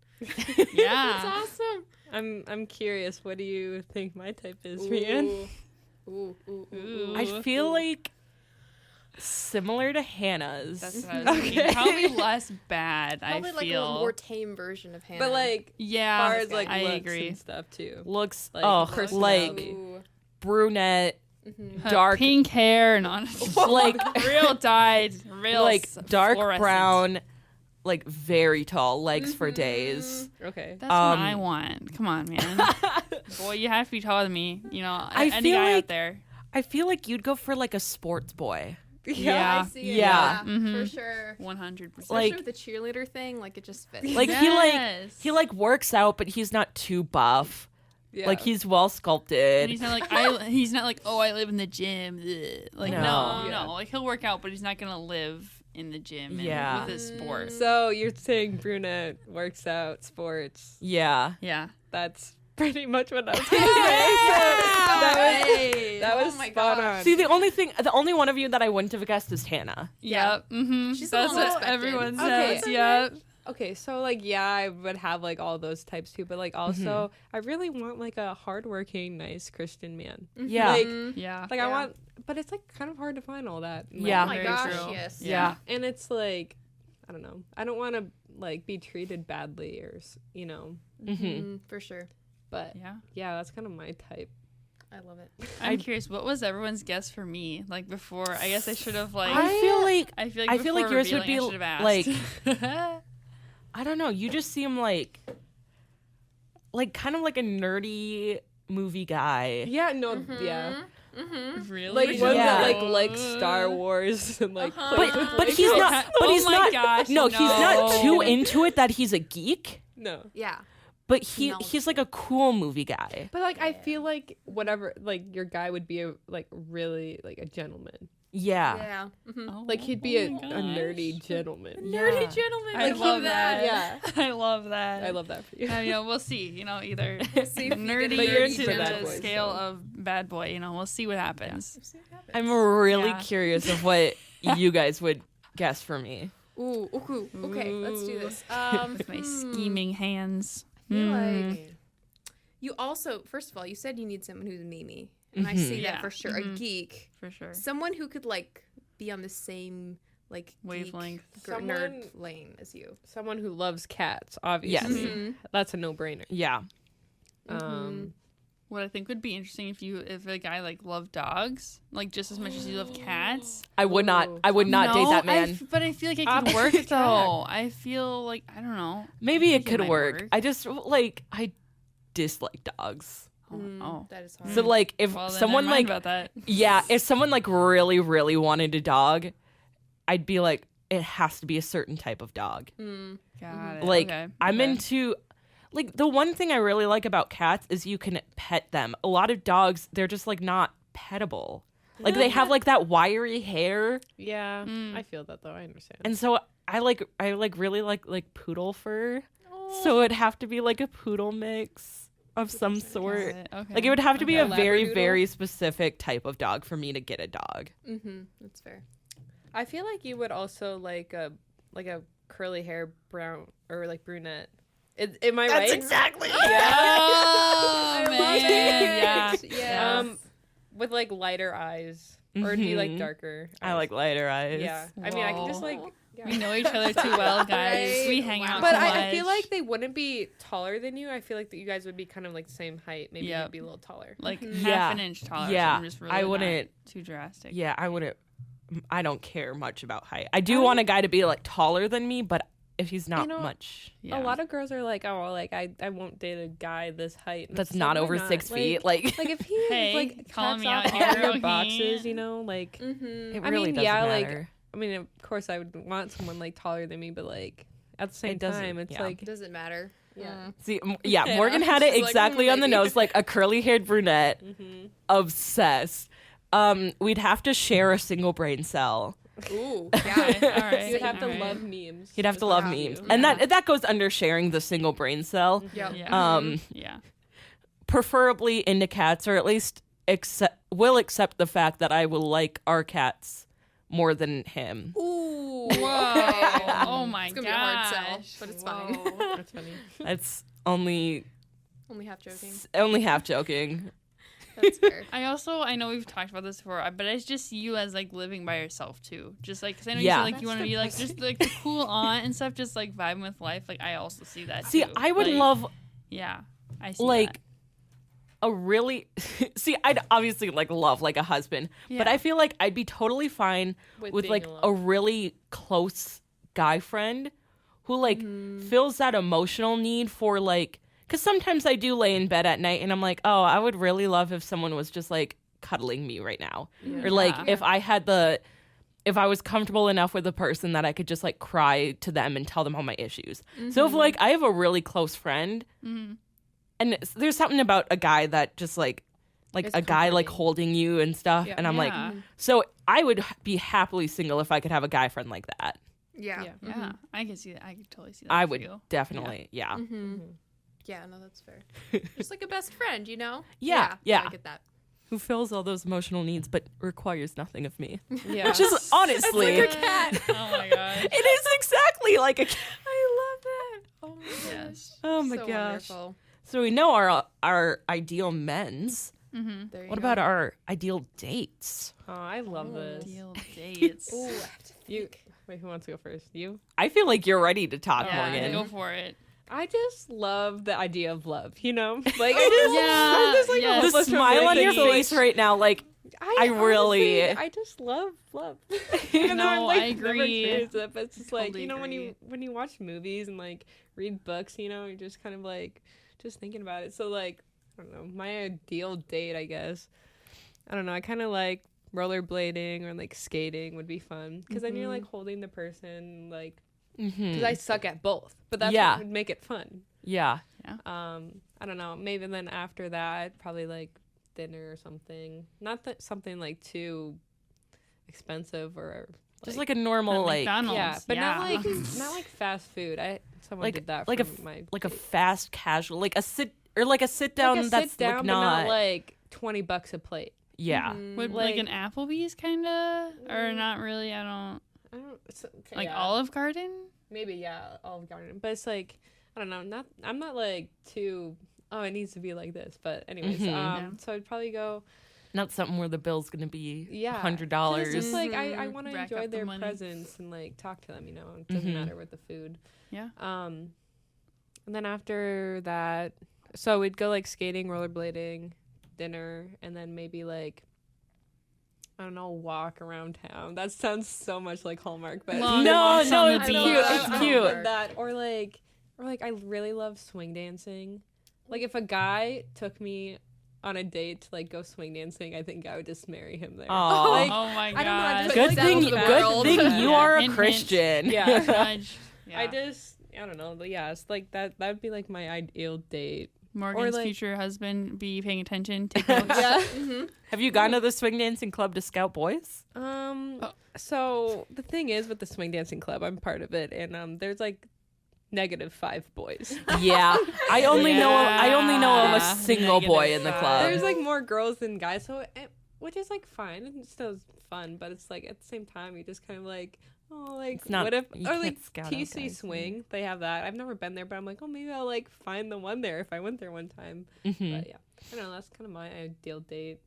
Yeah. That's awesome. I'm curious. What do you think my type is, Raeann? Ooh. Ooh. I feel like similar to Hannah's. That's what I was thinking. Probably less bad. Probably I like a feel. little more tame version of Hannah. But like, yeah. as far as like I looks agree. and stuff too. looks Like, like personality. Ooh. brunette, Mm-hmm. dark, pink hair and on like real dyed, real like dark fluorescent. brown, like very tall, legs for days. Okay. That's what I Um, want. Come on, man. Boy, you have to be taller than me. You know, I any feel guy like- out there. I feel like you'd go for like a sports boy. Yeah. I see it. Yeah. For sure. 100%. Especially Like- with the cheerleader thing, like it just fits. Like Yes. he like works out, but he's not too buff. Yeah. Like he's well And sculpted. he's not like he's not like, oh, I live in the gym. Ugh. Like No. no, Yeah. no. Like he'll work out, but he's not gonna live in the gym. And Yeah. with his sport. So you're saying brunette works out, sports. Yeah. Yeah. That's pretty much what I was gonna say. That was Oh my spot gosh. on. See, the only one of you that I wouldn't have guessed is Hannah. Yep. Mm-hmm. She's a That's little what unexpected. everyone Okay. says. Yep. Okay, so like yeah, I would have like all those types too, but like also I really want like a hardworking, nice Christian man. Yeah. Like Yeah. I Yeah. want, but it's like kind of hard to find all that. Yeah. Oh my Very gosh, true. yes. Yeah. And it's like I don't know. I don't want to like be treated badly or Mm-hmm. For sure. but Yeah. yeah, that's kind of my type. I love it. I'm curious, what was everyone's guess for me? Like before, I guess I should have like. I feel like I feel like I feel like before yours would revealing, be, I should have asked. I don't know. You just seem like kind of like a nerdy movie guy. Yeah, no, yeah. really? Like one Yeah. that like Star Wars and like But he's not. But Oh he's my not. gosh, no, he's not no. too into it that he's a geek. no. Yeah. But No. he's like a cool movie guy. But like I feel like whatever like your guy would be a like really like a gentleman. Yeah. Yeah. Oh Like he'd be a my gosh. nerdy gentleman. Nerdy gentleman. I Like, love that. that. Yeah. I love that. I love that for you. You know, we'll see. You know, either See if you nerdy get a But you're nerdy into to bad gentleman. the boys, scale so. of bad boy. You know, we'll see what happens. I'm really Yeah. curious of what you guys would guess for me. Ooh, okay, let's do this. With my scheming hands. I feel like you also, first of all, you said you need someone who's Mimi, and I see Yeah. that for sure. A geek, For sure. someone who could like be on the same like Wavelength. geek, Someone- nerd lane as you. Someone who loves cats, obviously. Mhm. That's a no-brainer. Yeah. What I think would be interesting if a guy like loved dogs, like just as much as you love cats. I would not. I would not date No, that man. but I feel like it could work though. I feel like I don't know. Maybe it could might work. work. I just like I dislike dogs. Oh. That is hard. So like if Well, then someone never mind like about that. yeah, if someone like really really wanted a dog, I'd be like it has to be a certain type of dog. Got it. Like okay. I'm okay. into like the one thing I really like about cats is you can pet them. A lot of dogs, they're just like not pettable. Like they have like that wiry hair, Yeah, I feel that though. I understand. and so I really like poodle fur. So it'd have to be like a poodle mix of some sort. Okay. Like it would have to be a very Labradoodle? very specific type of dog for me to get a dog. That's fair. I feel like you would also like a curly hair brown or like brunette. Am I right? exactly. Oh man, yeah. Yeah. With like lighter eyes, or do you like darker? I like lighter eyes. Yeah, I mean, I can just Whoa. like. We know each other too well, guys. Right? We hang out But too much. I feel like they wouldn't be taller than you. I feel like that you guys would be kind of like the same height. Maybe Yep. you'd be a little taller. like Yeah. half an inch taller. Yeah. So I'm just really I not wouldn't- too drastic. Yeah, I wouldn't. I don't care much about height. I do want a guy to be like taller than me, but if he's not You know, much, Yeah. A lot of girls are like, oh, well, like I won't date a guy this height. And that's it's not like, why over 6 feet. Like, like if he Hey, like calling checks me out off here, all your okay. boxes, you know, like it I really mean, doesn't yeah, like matter. I mean, of course, I would want someone like taller than me, but like at the same It doesn't- time, it's yeah. like It doesn't matter. Yeah. See, yeah, Morgan had it She's like, exactly on the maybe. nose, like a curly-haired brunette, obsessed. We'd have to share a single brain cell. Ooh. All Yeah. right. you'd have to all right. love memes. He'd have is to what love you. memes, and that goes under sharing the single brain cell. Yep. Yeah. Yeah. Preferably into cats, or at least will accept the fact that I will like our cats more than him. Ooh. Whoa. Oh my It's gonna be a hard sell, gosh. but it's fine. Whoa, that's funny. That's only Only half joking. half joking. That's fair. I know we've talked about this before, but it's just you as like living by yourself too. Just like, cause I know Yeah. you said like you want to be like just like the cool aunt and stuff, just like vibing with life. Like I also see that. See, too. I would Like, love Yeah, I see like that. a really see. I'd obviously like love like a husband, but Yeah. I feel like I'd be totally fine With with being like alone. a really close guy friend who like fills that emotional need for like. Because sometimes I do lay in bed at night and I'm like, oh, I would really love if someone was just like cuddling me right now. Or like Yeah. if I was comfortable enough with a person that I could just like cry to them and tell them all my issues. So if like I have a really close friend and there's something about a guy that just like It's a guy like comforting. holding you and stuff. Yeah. And I'm like, Yeah. so I would be happily single if I could have a guy friend like that. Yeah. Yeah. Yeah, I can see that. I could totally see that. I for would you. definitely, yeah. Yeah, no, that's fair. Just like a best friend, you know? Yeah, yeah. I get that. Who fills all those emotional needs but requires nothing of me. Yeah. Which is honestly, Cat. Oh my gosh. it is exactly like a cat. I love it. Oh my Yes. Oh my so gosh. wonderful. So we know our ideal men's. There you What go. about our ideal dates? Oh, I love this. Deal dates. Ooh, I have to You think. wait, who wants to go first? You? I feel like you're ready to talk, Yeah, Morgan. go for it. I just love the idea of love, you know? Like I just Yeah, I'm just like yes. The almost smile on your romantic, face right now, like I really- honestly, I just love love. No, I never agree. experienced it, but it's just like Totally you know agree. when you watch movies and like read books, you know, you're just kind of like just thinking about it. So like I don't know, my ideal date, I guess. I don't know. I kind of like rollerblading or like skating would be fun because then you're like holding the person, like because I suck at both, but that's Yeah. what would make it fun. yeah. I don't know. Maybe then after that, probably like dinner or something. Not that something like too expensive or Just like a normal At like McDonald's. yeah, but Yeah. not like fast food. Someone Like- did that like a for my like a date. fast casual, like a sit down like a that's sit down, like but not, not like $20 a plate. yeah. Would like an Applebee's kind of, or not really? I don't I don't okay, like yeah. Olive Garden. Maybe yeah, Olive Garden, but it's like I don't know. I'm not like too. Oh, it needs to be like this. But anyways, so I'd probably go. Not something where the bill's gonna be Yeah, $100. It's just like I want to Rack enjoy up the their money. presence and like talk to them. You know, it doesn't matter with the food. Yeah. And then after that, so we'd go like skating, rollerblading, dinner, and then maybe like I don't know, walk around town. That sounds so much like Hallmark, but Long No, walks no, on the it's beach. cute. It's I cute. love that or like I really love swing dancing. Like if a guy took me on a date to like go swing dancing, I think I would just marry him there. Aw. Like, Oh my I don't know, I god. just Good like thing, that was the good world. thing you Yeah. are a Hint, hint. Christian. Yeah. Judge. Yeah. I don't know, but yeah, it's like that would be like my ideal date. Morgan's like- future husband be paying attention, take notes. Yeah. Have you gone to the swing dancing club to scout boys? So the thing is with the swing dancing club, I'm part of it, and there's like -5 boys. Yeah, I only know of a Yeah. single boy in the Negative club. There's like more girls than guys, so which is like fine. It's still fun, but it's like at the same time you just kind of like, oh, like It's not- what if you or can't like scout out TC guys, swing, they have that. I've never been there, but I'm like, oh, maybe I'll like find the one there if I went there one time. Mhm. But yeah, I don't know. That's kind of my ideal date.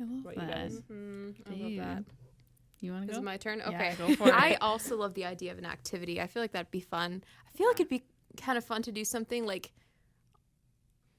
I love What you that. guys? I love Dude. that. You want to Is go? it my turn? Yeah, Okay. go for it. I also love the idea of an activity. I feel like that'd be fun. I feel like it'd be kind of fun to do something like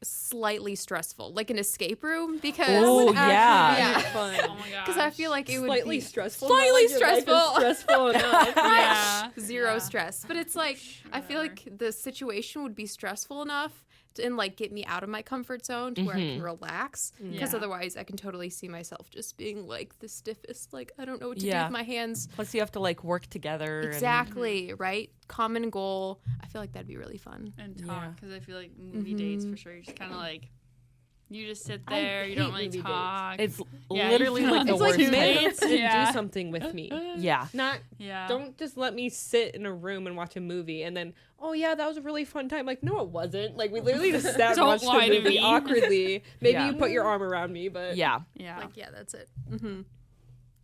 slightly stressful, like an escape room, because Oh, yeah. Yeah. Oh Fun. my god. because I feel like it would Slightly be stressful. Slightly not like your life is stressful. stressful enough. Yeah. zero Yeah. stress. But it's like I feel Whatever. like the situation would be stressful enough and like get me out of my comfort zone to where I can relax. Because Yeah. otherwise, I can totally see myself just being like the stiffest. Like I don't know what to do Yeah. with my hands. Plus, you have to like work together. Exactly, right? Common goal. I feel like that'd be really fun. And Yeah. talk, because I feel like movie dates for sure. You're just kind of like, you just sit I there. You don't hate really movie dates. talk. And it's Yeah, literally you like feel the It's worst. like minutes. minutes and Yeah. do something with me. Yeah. Not Yeah. don't just let me sit in a room and watch a movie and then, oh yeah, that was a really fun time. Like, no, it wasn't. Like, we literally just sat and Don't watched lie a to movie me. awkwardly. Maybe Yeah. you put your arm around me, but Yeah. Yeah. Like yeah, that's it.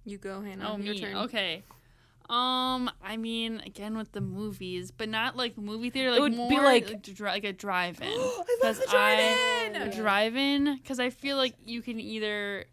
You go, Hannah. Oh, Your me. turn. Okay. I mean, again with the movies, but not like movie theater. Like It would more be like- like a drive-in. I love the A drive-in. drive-in, because I feel like you can either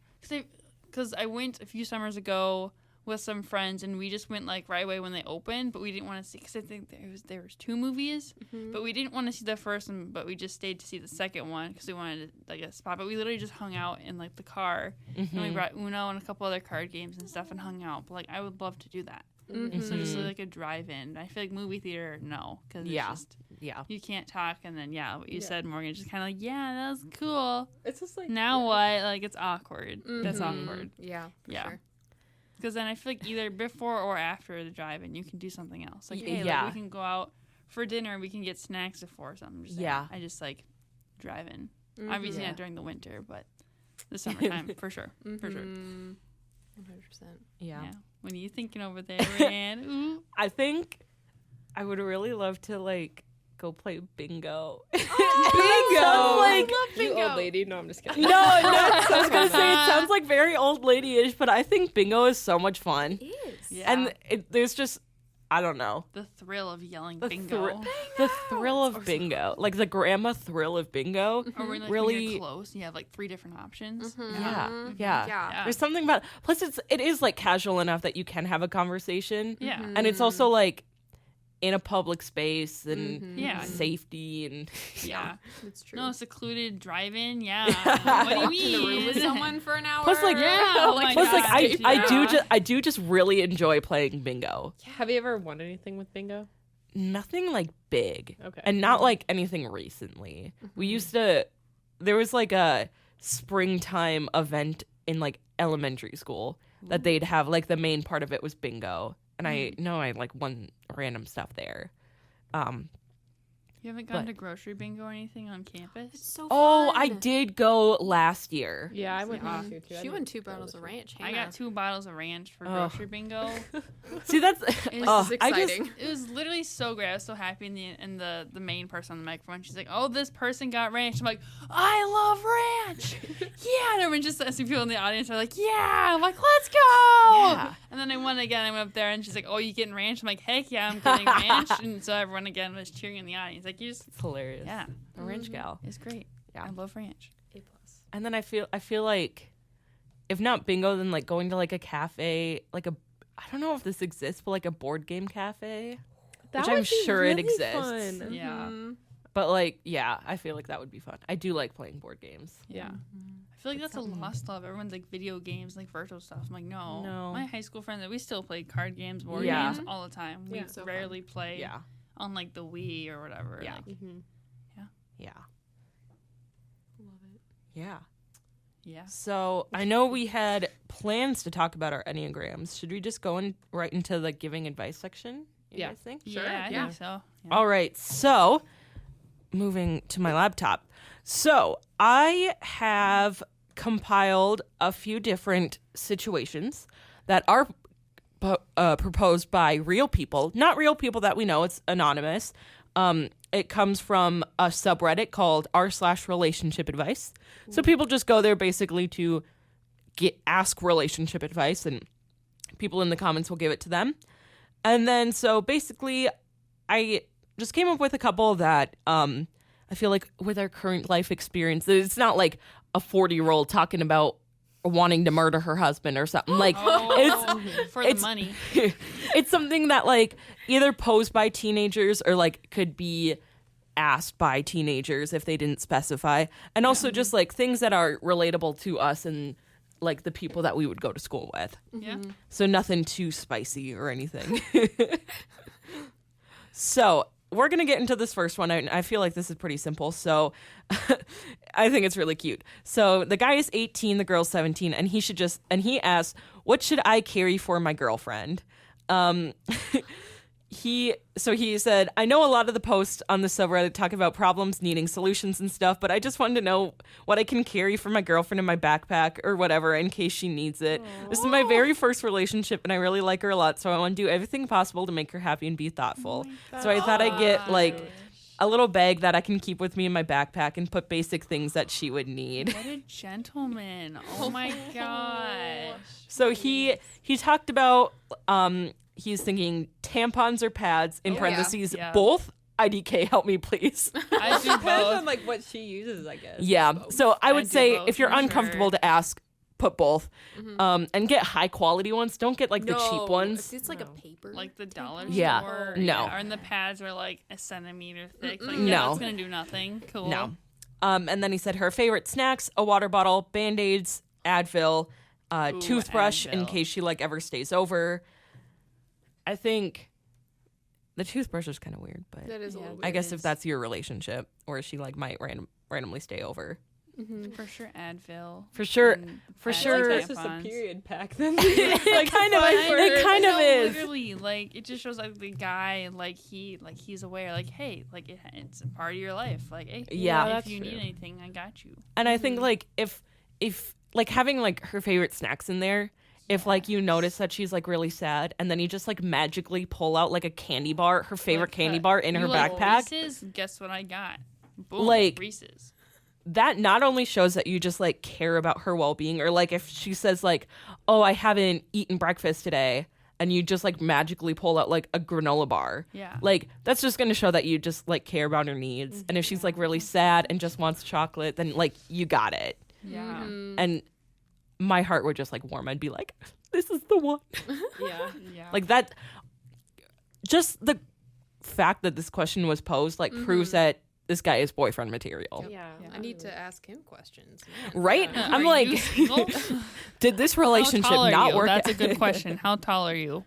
because I went a few summers ago with some friends and we just went like right away when they opened, but we didn't want to see because I think there was 2 movies, but we didn't want to see the first one, but we just stayed to see the second one because we wanted like a spot. But we literally just hung out in like the car and we brought Uno and a couple other card games and stuff and hung out. But like I would love to do that. So just like a drive-in. I feel like movie theater, no, because Yeah. it's just Yeah. you can't talk, and then what you said, Morgan, just kind of like, yeah, that was cool. it's just like Now what? Like it's awkward. That's Mhm. awkward. Yeah. For Yeah. Sure. Because then I feel like either before or after the drive-in, you can do something else. Like, hey, yeah. like, we can go out for dinner. We can get snacks before or something. Just saying. Yeah. I just like drive-in. Obviously Yeah. not during the winter, but the summertime for sure. For sure. 100%. Yeah. Yeah. What are you thinking over there, Raeann? Ooh. I think I would really love to like go play bingo. Bingo! Like, you old lady. No, I'm just kidding. no, I was gonna say it sounds like very old lady-ish, but I think bingo is so much fun. It is. Yeah. And there's just, I don't know, The thrill of yelling the bingo. the thrill of bingo, like the grandma thrill of bingo. Or when, like, when really, you're close, you have like 3 different options. yeah. Yeah. There's something about. Plus, it is like casual enough that you can have a conversation. Yeah. And it's also like in a public space and Yeah. safety and Yeah. It's true. No, secluded drive-in. Yeah. What do you Walked in a room mean? with someone for an hour. Plus, like, Yeah. Oh my plus like God. I do just really enjoy playing bingo. Have you ever won anything with bingo? Nothing like big. Okay. And not like anything recently. We used to there was like a springtime event in like elementary school that they'd have like the main part of it was bingo. And I know I like won random stuff there. You haven't gone But- to grocery bingo or anything on campus? It's so Oh, fun. I did go last year. Yeah, I went last year too. I She won didn't 2 go bottles this of year. ranch. I Hannah. got 2 bottles of ranch for Ugh. grocery bingo. See, that's This oh, is I just exciting. It was literally so great. I was so happy. And the main person on the microphone, she's like, "Oh, this person got ranch." I'm like, "I love ranch." Yeah, and everyone just asking people in the audience are like, "Yeah." I'm like, "Let's go!" Yeah. And then I won again. I went up there and she's like, "Oh, you getting ranch?" I'm like, "Heck yeah, I'm getting ranch!" And so everyone again was cheering in the audience. Like, you just it's hilarious. yeah, A ranch gal. it's great. Yeah. I love ranch. A plus. And then I feel like if not bingo, then like going to like a cafe, like a I don't know if this exists, but like a board game cafe. That Which I'm would be sure it really exists. fun. Yeah, But like, yeah, I feel like that would be fun. I do like playing board games. yeah. I feel like that's a lost love. Everyone's like video games, like virtual stuff. I'm like, no. No. My high school friends, we still play card games, board Yeah. games all the time. We Yeah. So rarely play Yeah. on like the Wii or whatever. Yeah. Like, Mm-hmm. Yeah. Love it. Yeah. Yeah. So I know we had plans to talk about our Enneagrams. Should we just go right into the giving advice section? You guys think? Sure. Yeah, I think so. Yeah. All right. So moving to my laptop. So I have compiled a few different situations that are proposed by real people, not real people that we know. It's anonymous. It comes from a subreddit called r/relationship advice. So people just go there basically to ask relationship advice, and people in the comments will give it to them. And then so basically I just came up with a couple that I feel like with our current life experience, it's not like a 40-year-old talking about wanting to murder her husband or something. Like it's For the money. it's something that like either posed by teenagers or like could be asked by teenagers if they didn't specify, and also just like things that are relatable to us and like the people that we would go to school with. Yeah. So nothing too spicy or anything. So we're going to get into this first one. I feel like this is pretty simple. So I think it's really cute. So the guy is 18, the girl's 17, and he asks, what should I carry for my girlfriend? He said, I know a lot of the posts on the subreddit talk about problems needing solutions and stuff, but I just wanted to know what I can carry for my girlfriend in my backpack or whatever in case she needs it. This is my very first relationship and I really like her a lot, so I want to do everything possible to make her happy and be thoughtful. So I thought I'd get like a little bag that I can keep with me in my backpack and put basic things that she would need. What a gentleman. Oh my gosh. So he talked about he's thinking tampons or pads, in parentheses, Yeah. both. IDK, help me, please. I do Depends on both. like what she uses, I guess. Yeah. So I would do say both if you're for uncomfortable sure. to ask, put both. And get high quality ones. Don't get like the cheap ones. It's like a paper. Like the dollar Yeah. store. No. Or in the pads are like a centimeter thick. Like, No. that's going to do nothing. Cool. No. And then he said her favorite snacks, a water bottle, Band-Aids, Advil, toothbrush in Advil. case she like ever stays over. I think the toothbrush is kind of weird, but that is a little weird. I guess if that's your relationship, or she like might randomly stay over. For sure, Advil. For sure, and for pads sure. and That's just a tampons. period pack then. It kind of No, is. Literally, like it just shows like the guy, like he's aware, like hey, like it's a part of your life, like hey, Yeah. if that's you need true. anything, I got you. And I think like if like having like her favorite snacks in there, if like you notice that she's like really sad, and then you just like magically pull out like a candy bar, her favorite candy bar in You her like backpack, Reese's? Guess what I got? Boom, Like- Reese's. that not only shows that you just like care about her well-being, or like if she says like, oh, I haven't eaten breakfast today, and you just like magically pull out like a granola bar, Yeah. like that's just going to show that you just like care about her needs. And if she's like really sad and just wants chocolate, then like you got it. Yeah. And my heart would just like warm. I'd be like, this is the one. Yeah. Yeah. Like that, just the fact that this question was posed like proves that this guy is boyfriend material. Yeah. I need to ask him questions. Right? Yeah. I'm Are like, you single? did this How relationship tall are not you? work? That's a good question. How tall are you?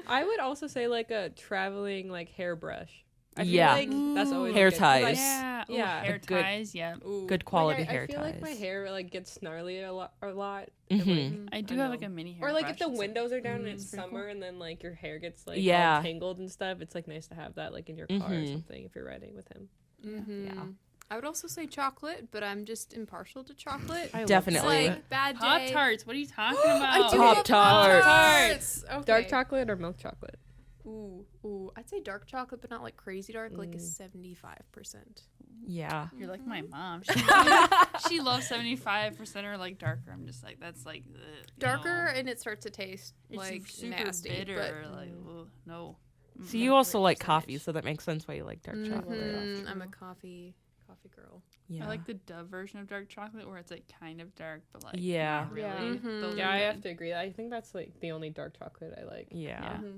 I would also say like a traveling like hairbrush. I feel Yeah. like that's always Hair good, 'cause I- ties. Yeah. Ooh, Yeah. hair Good- ties. Yeah. Ooh. Good quality Like, I hair feel like my ties. hair like gets gnarly a lot. Mhm. I do I have know. like a mini hair. Or like if brush. the It's, windows are down and it's pretty summer and then like your hair gets like Yeah. all tangled and stuff, it's like nice to have that like in your car or Mhm. something if you're riding with him. Yeah. I would also say chocolate, but I'm just impartial to chocolate. I love Definitely. Like bad Pop day. tarts. What are you talking I about? do Pop love Tarts. Pop-Tarts. Okay. Dark chocolate or milk chocolate? Ooh. I'd say dark chocolate, but not like crazy dark, like a 75%. Yeah. You're like my mom. She loves 75% or like darker. I'm just like that's like ugh, you Darker, know. and it starts to taste It's like super nasty. bitter. Like ugh, no. So you also like coffee, so that makes sense why you like dark But chocolate. I'm a coffee girl. Yeah. I like the Dove version of dark chocolate where it's like kind of dark, but like Yeah. not really. Yeah. Those Yeah, are I good. have to agree. I think that's like the only dark chocolate I like. Yeah. Yeah.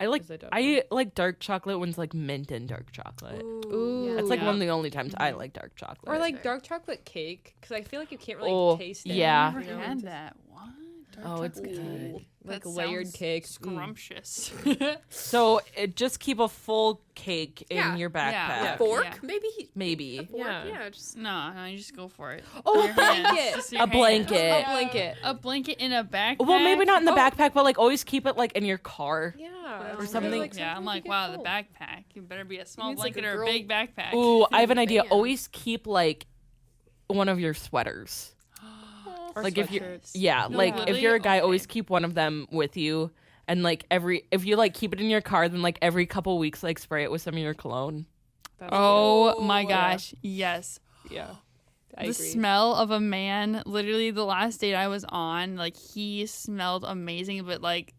I like Is the Dove I like dark chocolate when it's like mint and dark chocolate. Ooh. That's like Yeah. one of the only times I like dark chocolate. Or like fair. dark chocolate cake, because I feel like you can't really Oh, taste it. yeah. I've you never know? had that. What? Oh, it's good. Like That layered sounds cake. Scrumptious. So just keep a full cake in Yeah. your backpack. Yeah. Fork? Yeah. Maybe. Fork? Yeah. Yeah, just No, you just go for it. Oh, Your a hands, blanket. just your A hands. blanket. A blanket. A blanket in a backpack. Well, maybe not in the Oh. backpack, but like always keep it like in your car. Yeah. Or something. Yeah, I'm like, wow, the backpack. You better be a small It's like blanket a or girl- a big backpack. Ooh, I have an idea. Man. Always keep like one of your sweaters. Or Like if you, sweatshirts. yeah, No, like if really? you're a guy, Okay. always keep one of them with you. And like if you like keep it in your car, then like every couple weeks, like spray it with some of your cologne. That's Oh my Yeah. gosh, yes. good. Yeah. I The agree. smell of a man, literally the last date I was on, like he smelled amazing, but like,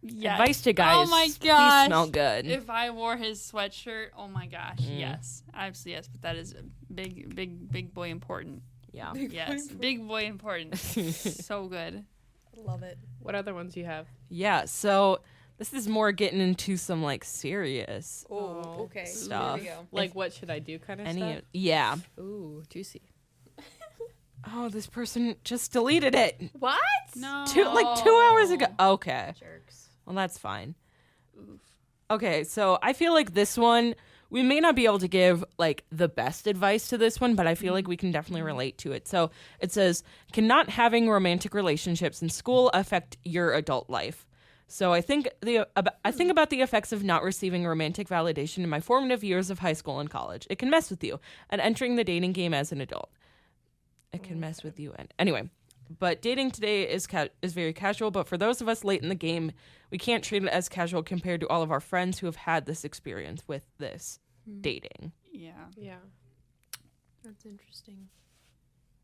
yes. Advice to guys. Oh my Please gosh. smell good. If I wore his sweatshirt, oh my gosh, yes. Absolutely yes, but that is big boy important. Yeah. Yes, big boy important. So good. love it. What other ones do you have? Yeah. So this is more getting into some like serious Oh, okay. Stuff. Here we go. Like, what should I do kind of stuff? Yeah. Ooh, juicy. Oh, this person just deleted it. What? No. 2 hours ago. Okay. Jerks. Well, that's fine. Okay, so I feel like this one, we may not be able to give like the best advice to this one, but I feel like we can definitely relate to it. So it says, can not having romantic relationships in school affect your adult life? So I think about the effects of not receiving romantic validation in my formative years of high school and college. It can mess with you, and entering the dating game as an adult. It can mess with you. And anyway, but dating today is very casual. But for those of us late in the game, we can't treat it as casual compared to all of our friends who have had this experience with this dating. Yeah. Yeah. That's interesting.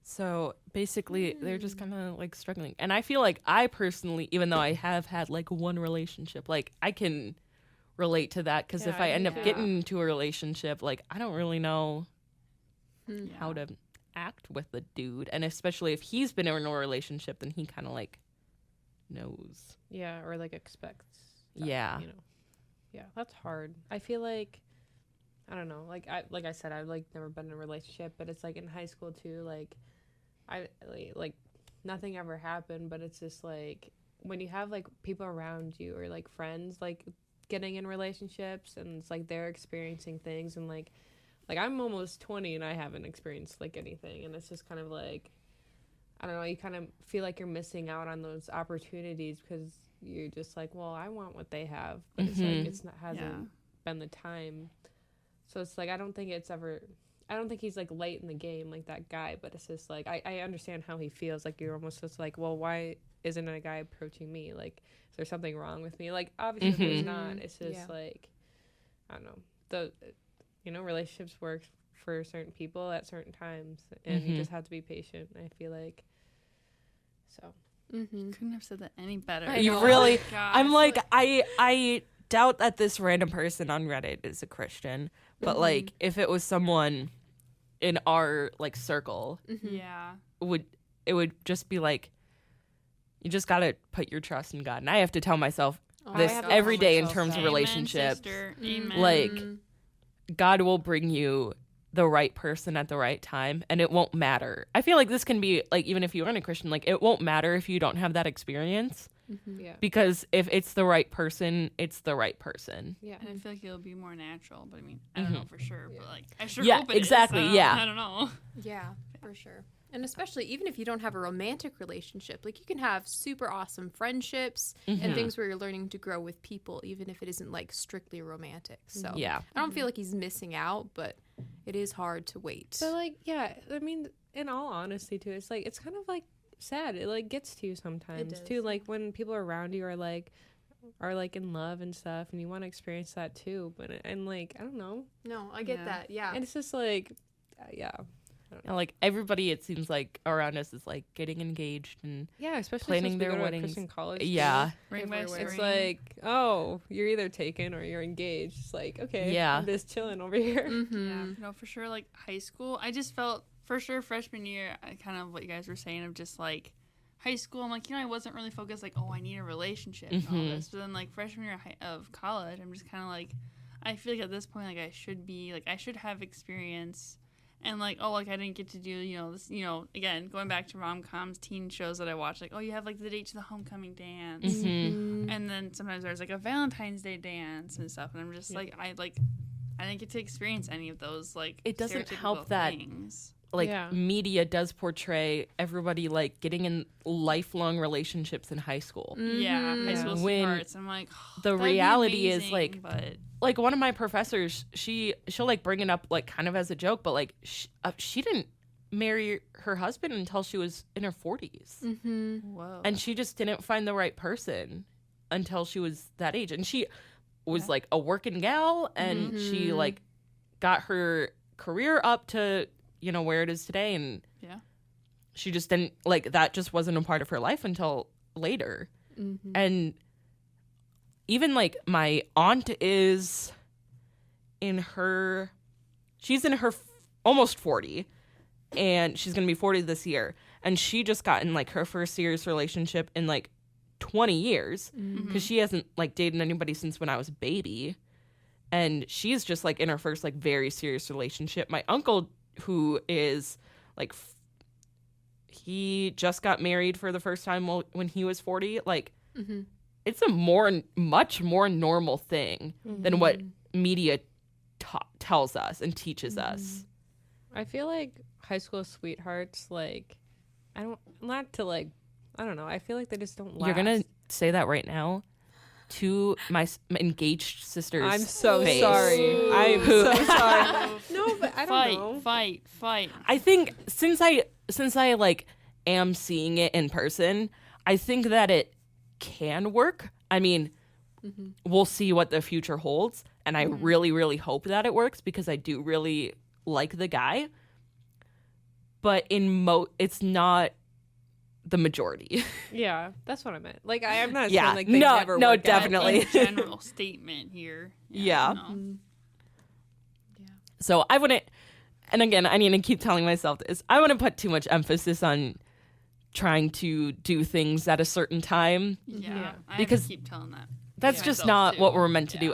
So basically, they're just kind of like struggling. And I feel like I personally, even though I have had like one relationship, like I can relate to that because if Yeah, I end up yeah. getting into a relationship, like I don't really know Hmm. how to act with the dude. And especially if he's been in a relationship, then he kind of like knows. Yeah, or like expects. that, Yeah. You know. Yeah, that's hard. I feel like I don't know. Like I said, I've like never been in a relationship, but it's like in high school too. Like I like nothing ever happened, but it's just like when you have like people around you or like friends like getting in relationships and it's like they're experiencing things and like I'm almost 20 and I haven't experienced like anything and it's just kind of like I don't know, you kind of feel like you're missing out on those opportunities because you're just like, well, I want what they have, but it's like it's not hasn't been the time. So it's like I don't think he's like late in the game like that guy, but it's just like I understand how he feels. Like you're almost just like, well, why isn't a guy approaching me? Like, is there something wrong with me? Like, obviously there's not. It's just like I don't know. Relationships work for certain people at certain times, and you just have to be patient. I feel like so. Mm-hmm. Couldn't have said that any better. I You know. really, Gosh. I'm like, I doubt that this random person on Reddit is a Christian, but like if it was someone in our like circle, Yeah. it would just be like, you just gotta put your trust in God. And I have to tell myself this I have to every tell day in myself terms that. of relationships. Sister. Amen. Like, God will bring you the right person at the right time, and it won't matter. I feel like this can be like, even if you aren't a Christian, like it won't matter if you don't have that experience, Yeah. because if it's the right person, it's the right person. Yeah. And I feel like it'll be more natural, but I mean, I don't know for sure, but like, I sure Yeah, hope it is. exactly, yeah. I don't know. Yeah, for sure. And especially even if you don't have a romantic relationship, like you can have super awesome friendships and things where you're learning to grow with people, even if it isn't like strictly romantic. So Yeah. I don't feel like he's missing out, but it is hard to wait. So like, yeah, I mean, in all honesty, too, it's like it's kind of like sad. It like gets to you sometimes does, too. Like when people around you are like in love and stuff, and you want to experience that too. But and like I don't know, No, I get Yeah. that. Yeah. and it's just like, yeah, And like everybody, it seems like around us is like getting engaged and yeah, especially Planning since we their go to a weddings. Christian college. too. yeah, Ring by Everywhere. It's string. like, oh, you're either taken or you're engaged. It's like, okay, Yeah. I'm just chilling over here. Yeah, no, for sure. Like high school, I just felt for sure freshman year, I kind of what you guys were saying of just like high school. I'm like, I wasn't really focused like, oh, I need a relationship and all this. But then like freshman year of college, I'm just kind of like, I feel like at this point, like I should have experience And like, oh, like I didn't get to do, this, again, going back to rom-coms, teen shows that I watch, like, oh, you have like the date to the homecoming dance. Mm-hmm. And then sometimes there's like a Valentine's Day dance and stuff. And I'm just like, I didn't get to experience any of those, like, it doesn't stereotypical help that things. like Yeah. media does portray everybody like getting in lifelong relationships in high school. Yeah, high school When sweethearts. I'm like, the that'd be reality is, amazing, like, but Like one of my professors, she'll like bring it up like kind of as a joke, but like she didn't marry her husband until she was in her 40s. whoa. And she just didn't find the right person until she was that age. And she was like a working gal, and she like got her career up to, where it is today. And Yeah. she just didn't like, that just wasn't a part of her life until later. And even like my aunt is she's in her almost 40, and she's going to be 40 this year. And she just got in like her first serious relationship in like 20 years, because she hasn't like dated anybody since when I was a baby. And she's just like in her first like very serious relationship. My uncle, who is like, he just got married for the first time when he was 40. Like, it's a much more normal thing than what media tells us and teaches us. I feel like high school sweethearts, like, I don't know. I feel like they just don't last. You're going to say that right now to my engaged sister's I'm so face. sorry. I'm so sorry. No, but I don't know. Fight. I think since I like am seeing it in person, I think that it can work. I mean, we'll see what the future holds, and I really, really hope that it works, because I do really like the guy. But it's not the majority. Yeah, that's what I meant. Like, I'm not Yeah. saying like they No, never no, work out. definitely. In general statement here. Yeah. No. So I wouldn't, and again, I need to keep telling myself this, I wouldn't put too much emphasis on trying to do things at a certain time. Yeah. I Because have to keep telling that. That's to just myself, not too. what we're meant to do. Yeah.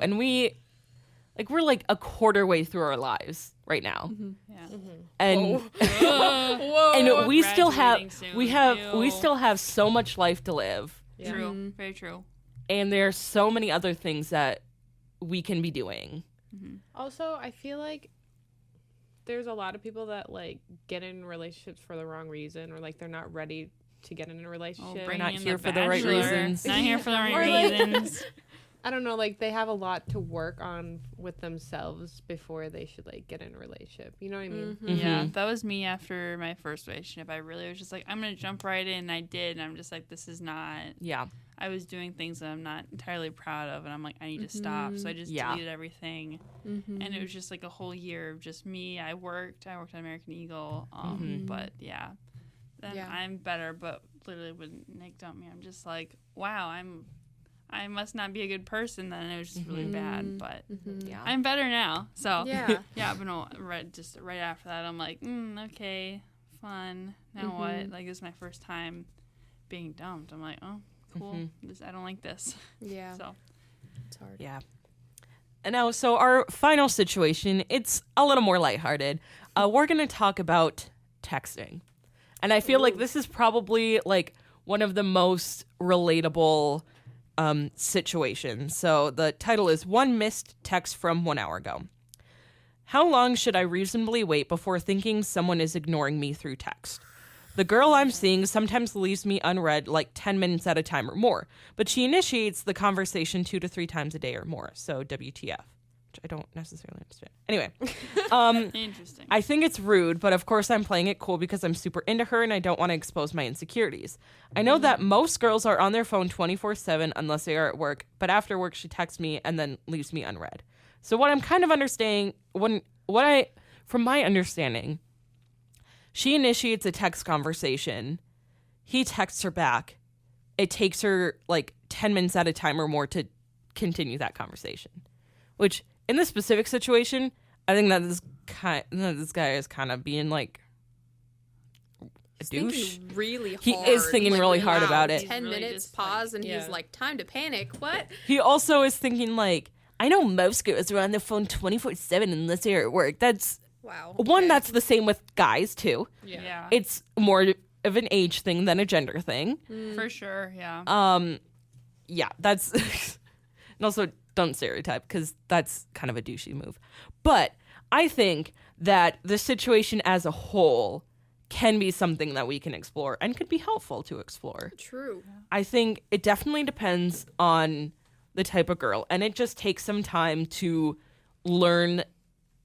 And we're like a quarter way through our lives right now. Yeah. And Whoa. and we still have Graduating soon. we still have so much life to live. Yeah. True. Very true. And there are so many other things that we can be doing. Also, I feel like there's a lot of people that like get in relationships for the wrong reason, or like they're not ready to get in a relationship. Bringing not in here the for the right Bachelor. reasons. Not here for the right Or, like- reasons. I don't know, like they have a lot to work on with themselves before they should like get in a relationship. You know what I mean? Yeah, that was me after my first relationship. I really was just like, I'm going to jump right in. And I did. And I'm just like, this is not. Yeah. I was doing things that I'm not entirely proud of. And I'm like, I need to stop. So I just Yeah. deleted everything. And it was just like a whole year of just me. I worked at American Eagle. But yeah, then Yeah. I'm better. But literally when Nick dumped me, I'm just like, wow, I must not be a good person then. It was just really bad. But Yeah. I'm better now. So Yeah. yeah, but no, right after that, I'm like, okay, fun. Now what? Like, this is my first time being dumped. I'm like, oh, cool. I don't like this. Yeah. So It's hard. Yeah. And now, so our final situation, it's a little more lighthearted. We're going to talk about texting. And I feel like this is probably like one of the most relatable situations. So the title is One Missed Text from 1 Hour Ago. How long should I reasonably wait before thinking someone is ignoring me through text? The girl I'm seeing sometimes leaves me unread like 10 minutes at a time or more, but she initiates the conversation 2 to 3 times a day or more. So WTF, which I don't necessarily understand. Anyway, interesting. I think it's rude, but of course I'm playing it cool because I'm super into her and I don't want to expose my insecurities. I know that most girls are on their phone 24/7 unless they are at work, but after work she texts me and then leaves me unread. So what I'm kind of understanding, from my understanding, she initiates a text conversation. He texts her back. It takes her like 10 minutes at a time or more to continue that conversation. Which, in this specific situation, I think that this guy is kind of being like a douche. Thinking really hard. He is thinking like, really hard wow, about it. 10 Really minutes, just, like, pause, and yeah. he's like, time to panic. What? He also is thinking like, I know most girls are on their phone 24/7 unless they're at work. That's Wow. One, that's the same with guys too. Yeah. It's more of an age thing than a gender thing. For sure. Yeah. Yeah, that's and also don't stereotype because that's kind of a douchey move. But I think that the situation as a whole can be something that we can explore and could be helpful to explore. True. I think it definitely depends on the type of girl, and it just takes some time to learn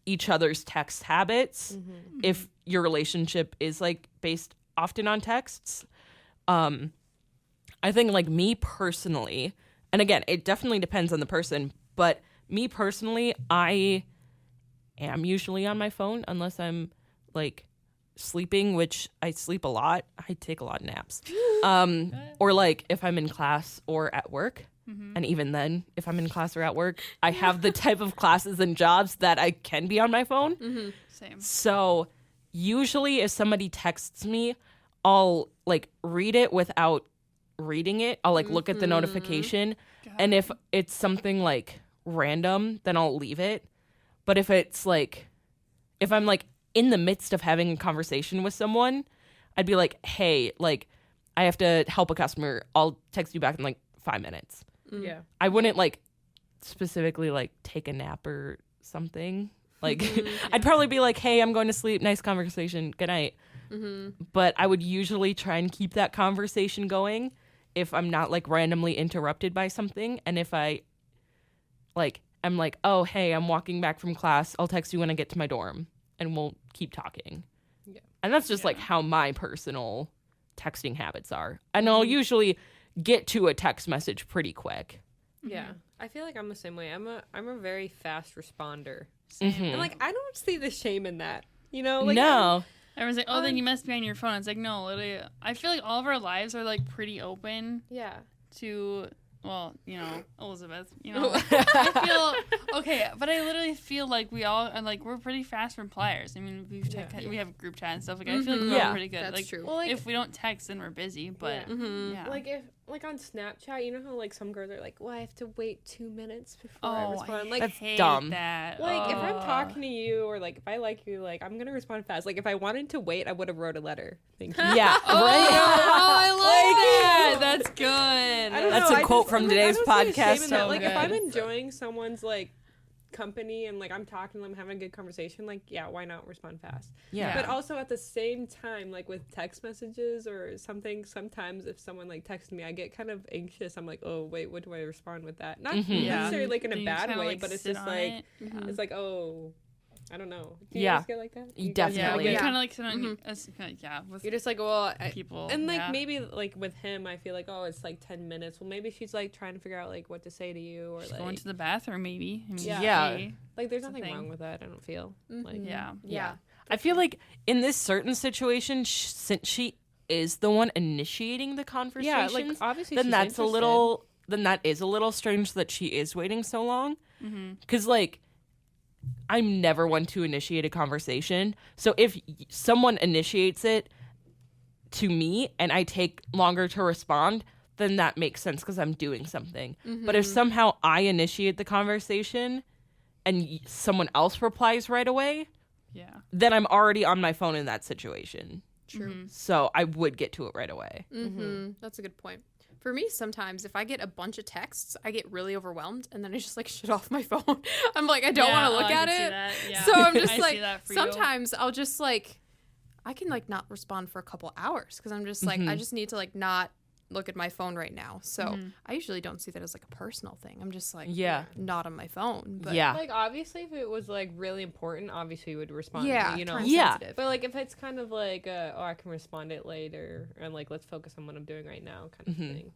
each other's text habits if your relationship is like based often on texts. I think like me personally, and again, it definitely depends on the person, but me personally, I am usually on my phone unless I'm like sleeping, which I sleep a lot. I take a lot of naps. Or like if I'm in class or at work. And even then, if I'm in class or at work, I have the type of classes and jobs that I can be on my phone. Same. So usually if somebody texts me, I'll like read it without reading it. I'll like look at the notification. And if it's something like random, then I'll leave it. But if it's like, if I'm like in the midst of having a conversation with someone, I'd be like, hey, like I have to help a customer. I'll text you back in like 5 minutes. Yeah. I wouldn't like specifically like take a nap or something. Like I'd probably be like, hey, I'm going to sleep. Nice conversation. Good night. But I would usually try and keep that conversation going if I'm not like randomly interrupted by something. And if I like, I'm like, oh, hey, I'm walking back from class. I'll text you when I get to my dorm and we'll keep talking. Yeah. And that's just like how my personal texting habits are. And I'll usually get to a text message pretty quick. Yeah. I feel like I'm the same way. I'm a very fast responder. Same. And like I don't see the shame in that. You know, like No. Everyone's like, oh, then you must be on your phone. It's like, no, literally, I feel like all of our lives are like pretty open yeah. to, well, you know, Elizabeth, you know, I feel, okay, but I literally feel like we all are like, we're pretty fast repliers. I mean, we have group chat and stuff. Like, I feel like we're Yeah. all pretty good. That's like, true. Well, like, if we don't text, then we're busy, but yeah. Like if like on Snapchat, you know how like some girls are like, well, I have to wait 2 minutes before I respond. Like That's hate dumb. that. Like if I'm talking to you or like if I like you, like I'm gonna respond fast. Like if I wanted to wait, I would have wrote a letter. Thank you. Yeah. Right? I love that. That's good. I don't That's know, a I quote just- from like, I today's don't see the shame podcast. in that. So Like if I'm good. enjoying someone's like company and like I'm talking to them, having a good conversation, like yeah, why not respond fast? Yeah. But also at the same time, like with text messages or something, sometimes if someone like texts me, I get kind of anxious. I'm like, oh wait, what do I respond with that? Not necessarily like in Then a you bad kinda, way, like, but it's sit just on like it. it's like, oh, I don't know. Do you Yeah. guys get like that? You Definitely. Yeah, guys we get- kind of like sit on with You're just like, well, people. and like yeah. maybe like with him, I feel like, oh, it's like 10 minutes. Well, maybe she's like trying to figure out like what to say to you or Just like going to the bathroom, maybe. I mean, Yeah. hey, like there's It's a nothing thing. wrong with that. I don't feel like yeah. Yeah. I feel like in this certain situation, since she is the one initiating the conversations, like obviously then she's that is a little strange that she is waiting so long. Because like, I'm never one to initiate a conversation. So if someone initiates it to me and I take longer to respond, then that makes sense because I'm doing something. But if somehow I initiate the conversation and someone else replies right away, Yeah. then I'm already on my phone in that situation. True. So I would get to it right away. That's a good point. For me, sometimes if I get a bunch of texts, I get really overwhelmed and then I just like shut off my phone. I'm like, I don't want to look at it. Yeah. So I'm just I see like, that for you. sometimes I'll just like, I can like not respond for a couple hours because I'm just like, I just need to like not look at my phone right now. So I usually don't see that as like a personal thing. I'm just like, Yeah. not on my phone. But Yeah. like obviously if it was like really important, obviously you would respond. yeah, you know. time Yeah. sensitive. But like if it's kind of like, oh, I can respond it later, and like let's focus on what I'm doing right now, kind of thing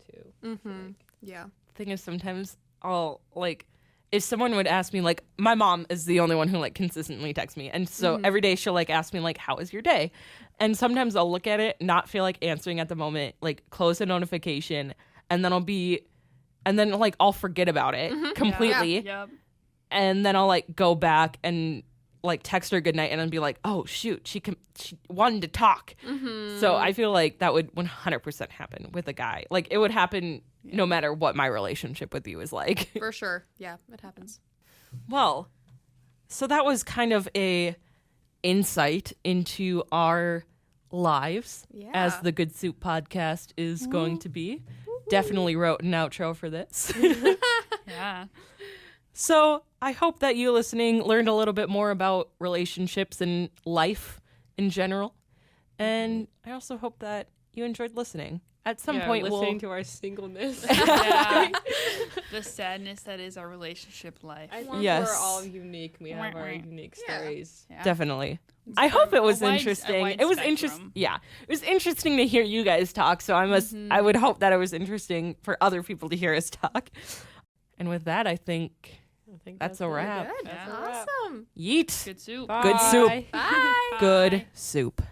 too. Yeah. Thing is, sometimes I'll like, if someone would ask me, like, my mom is the only one who like consistently texts me, and so every day she'll like ask me like, how was your day? And sometimes I'll look at it, not feel like answering at the moment, like close the notification, and then like I'll forget about it completely, Yep. and then I'll like go back and like text her goodnight and then be like, oh shoot, she wanted to talk. So I feel like that would 100% happen with a guy. Like it would happen no matter what my relationship with you is like. For sure. Yeah, it happens. Well, so that was kind of a insight into our lives as Yeah. the Good Soup podcast is going to be. Definitely wrote an outro for this. Yeah. So I hope that you listening learned a little bit more about relationships and life in general. And I also hope that you enjoyed listening. At some point, listening we'll... to our singleness. Yeah. The sadness that is our relationship life. I think Yes. we're all unique. We have our unique Yeah. stories. Yeah. Definitely. I hope it was a wide interesting. It was interesting. spectrum. Yeah, it was interesting to hear you guys talk. So I would hope that it was interesting for other people to hear us talk. And with that, I think I think that's a it. wrap. Good. Yeah. Awesome. Yeet. Good soup. Good soup. Bye. Bye. Good soup.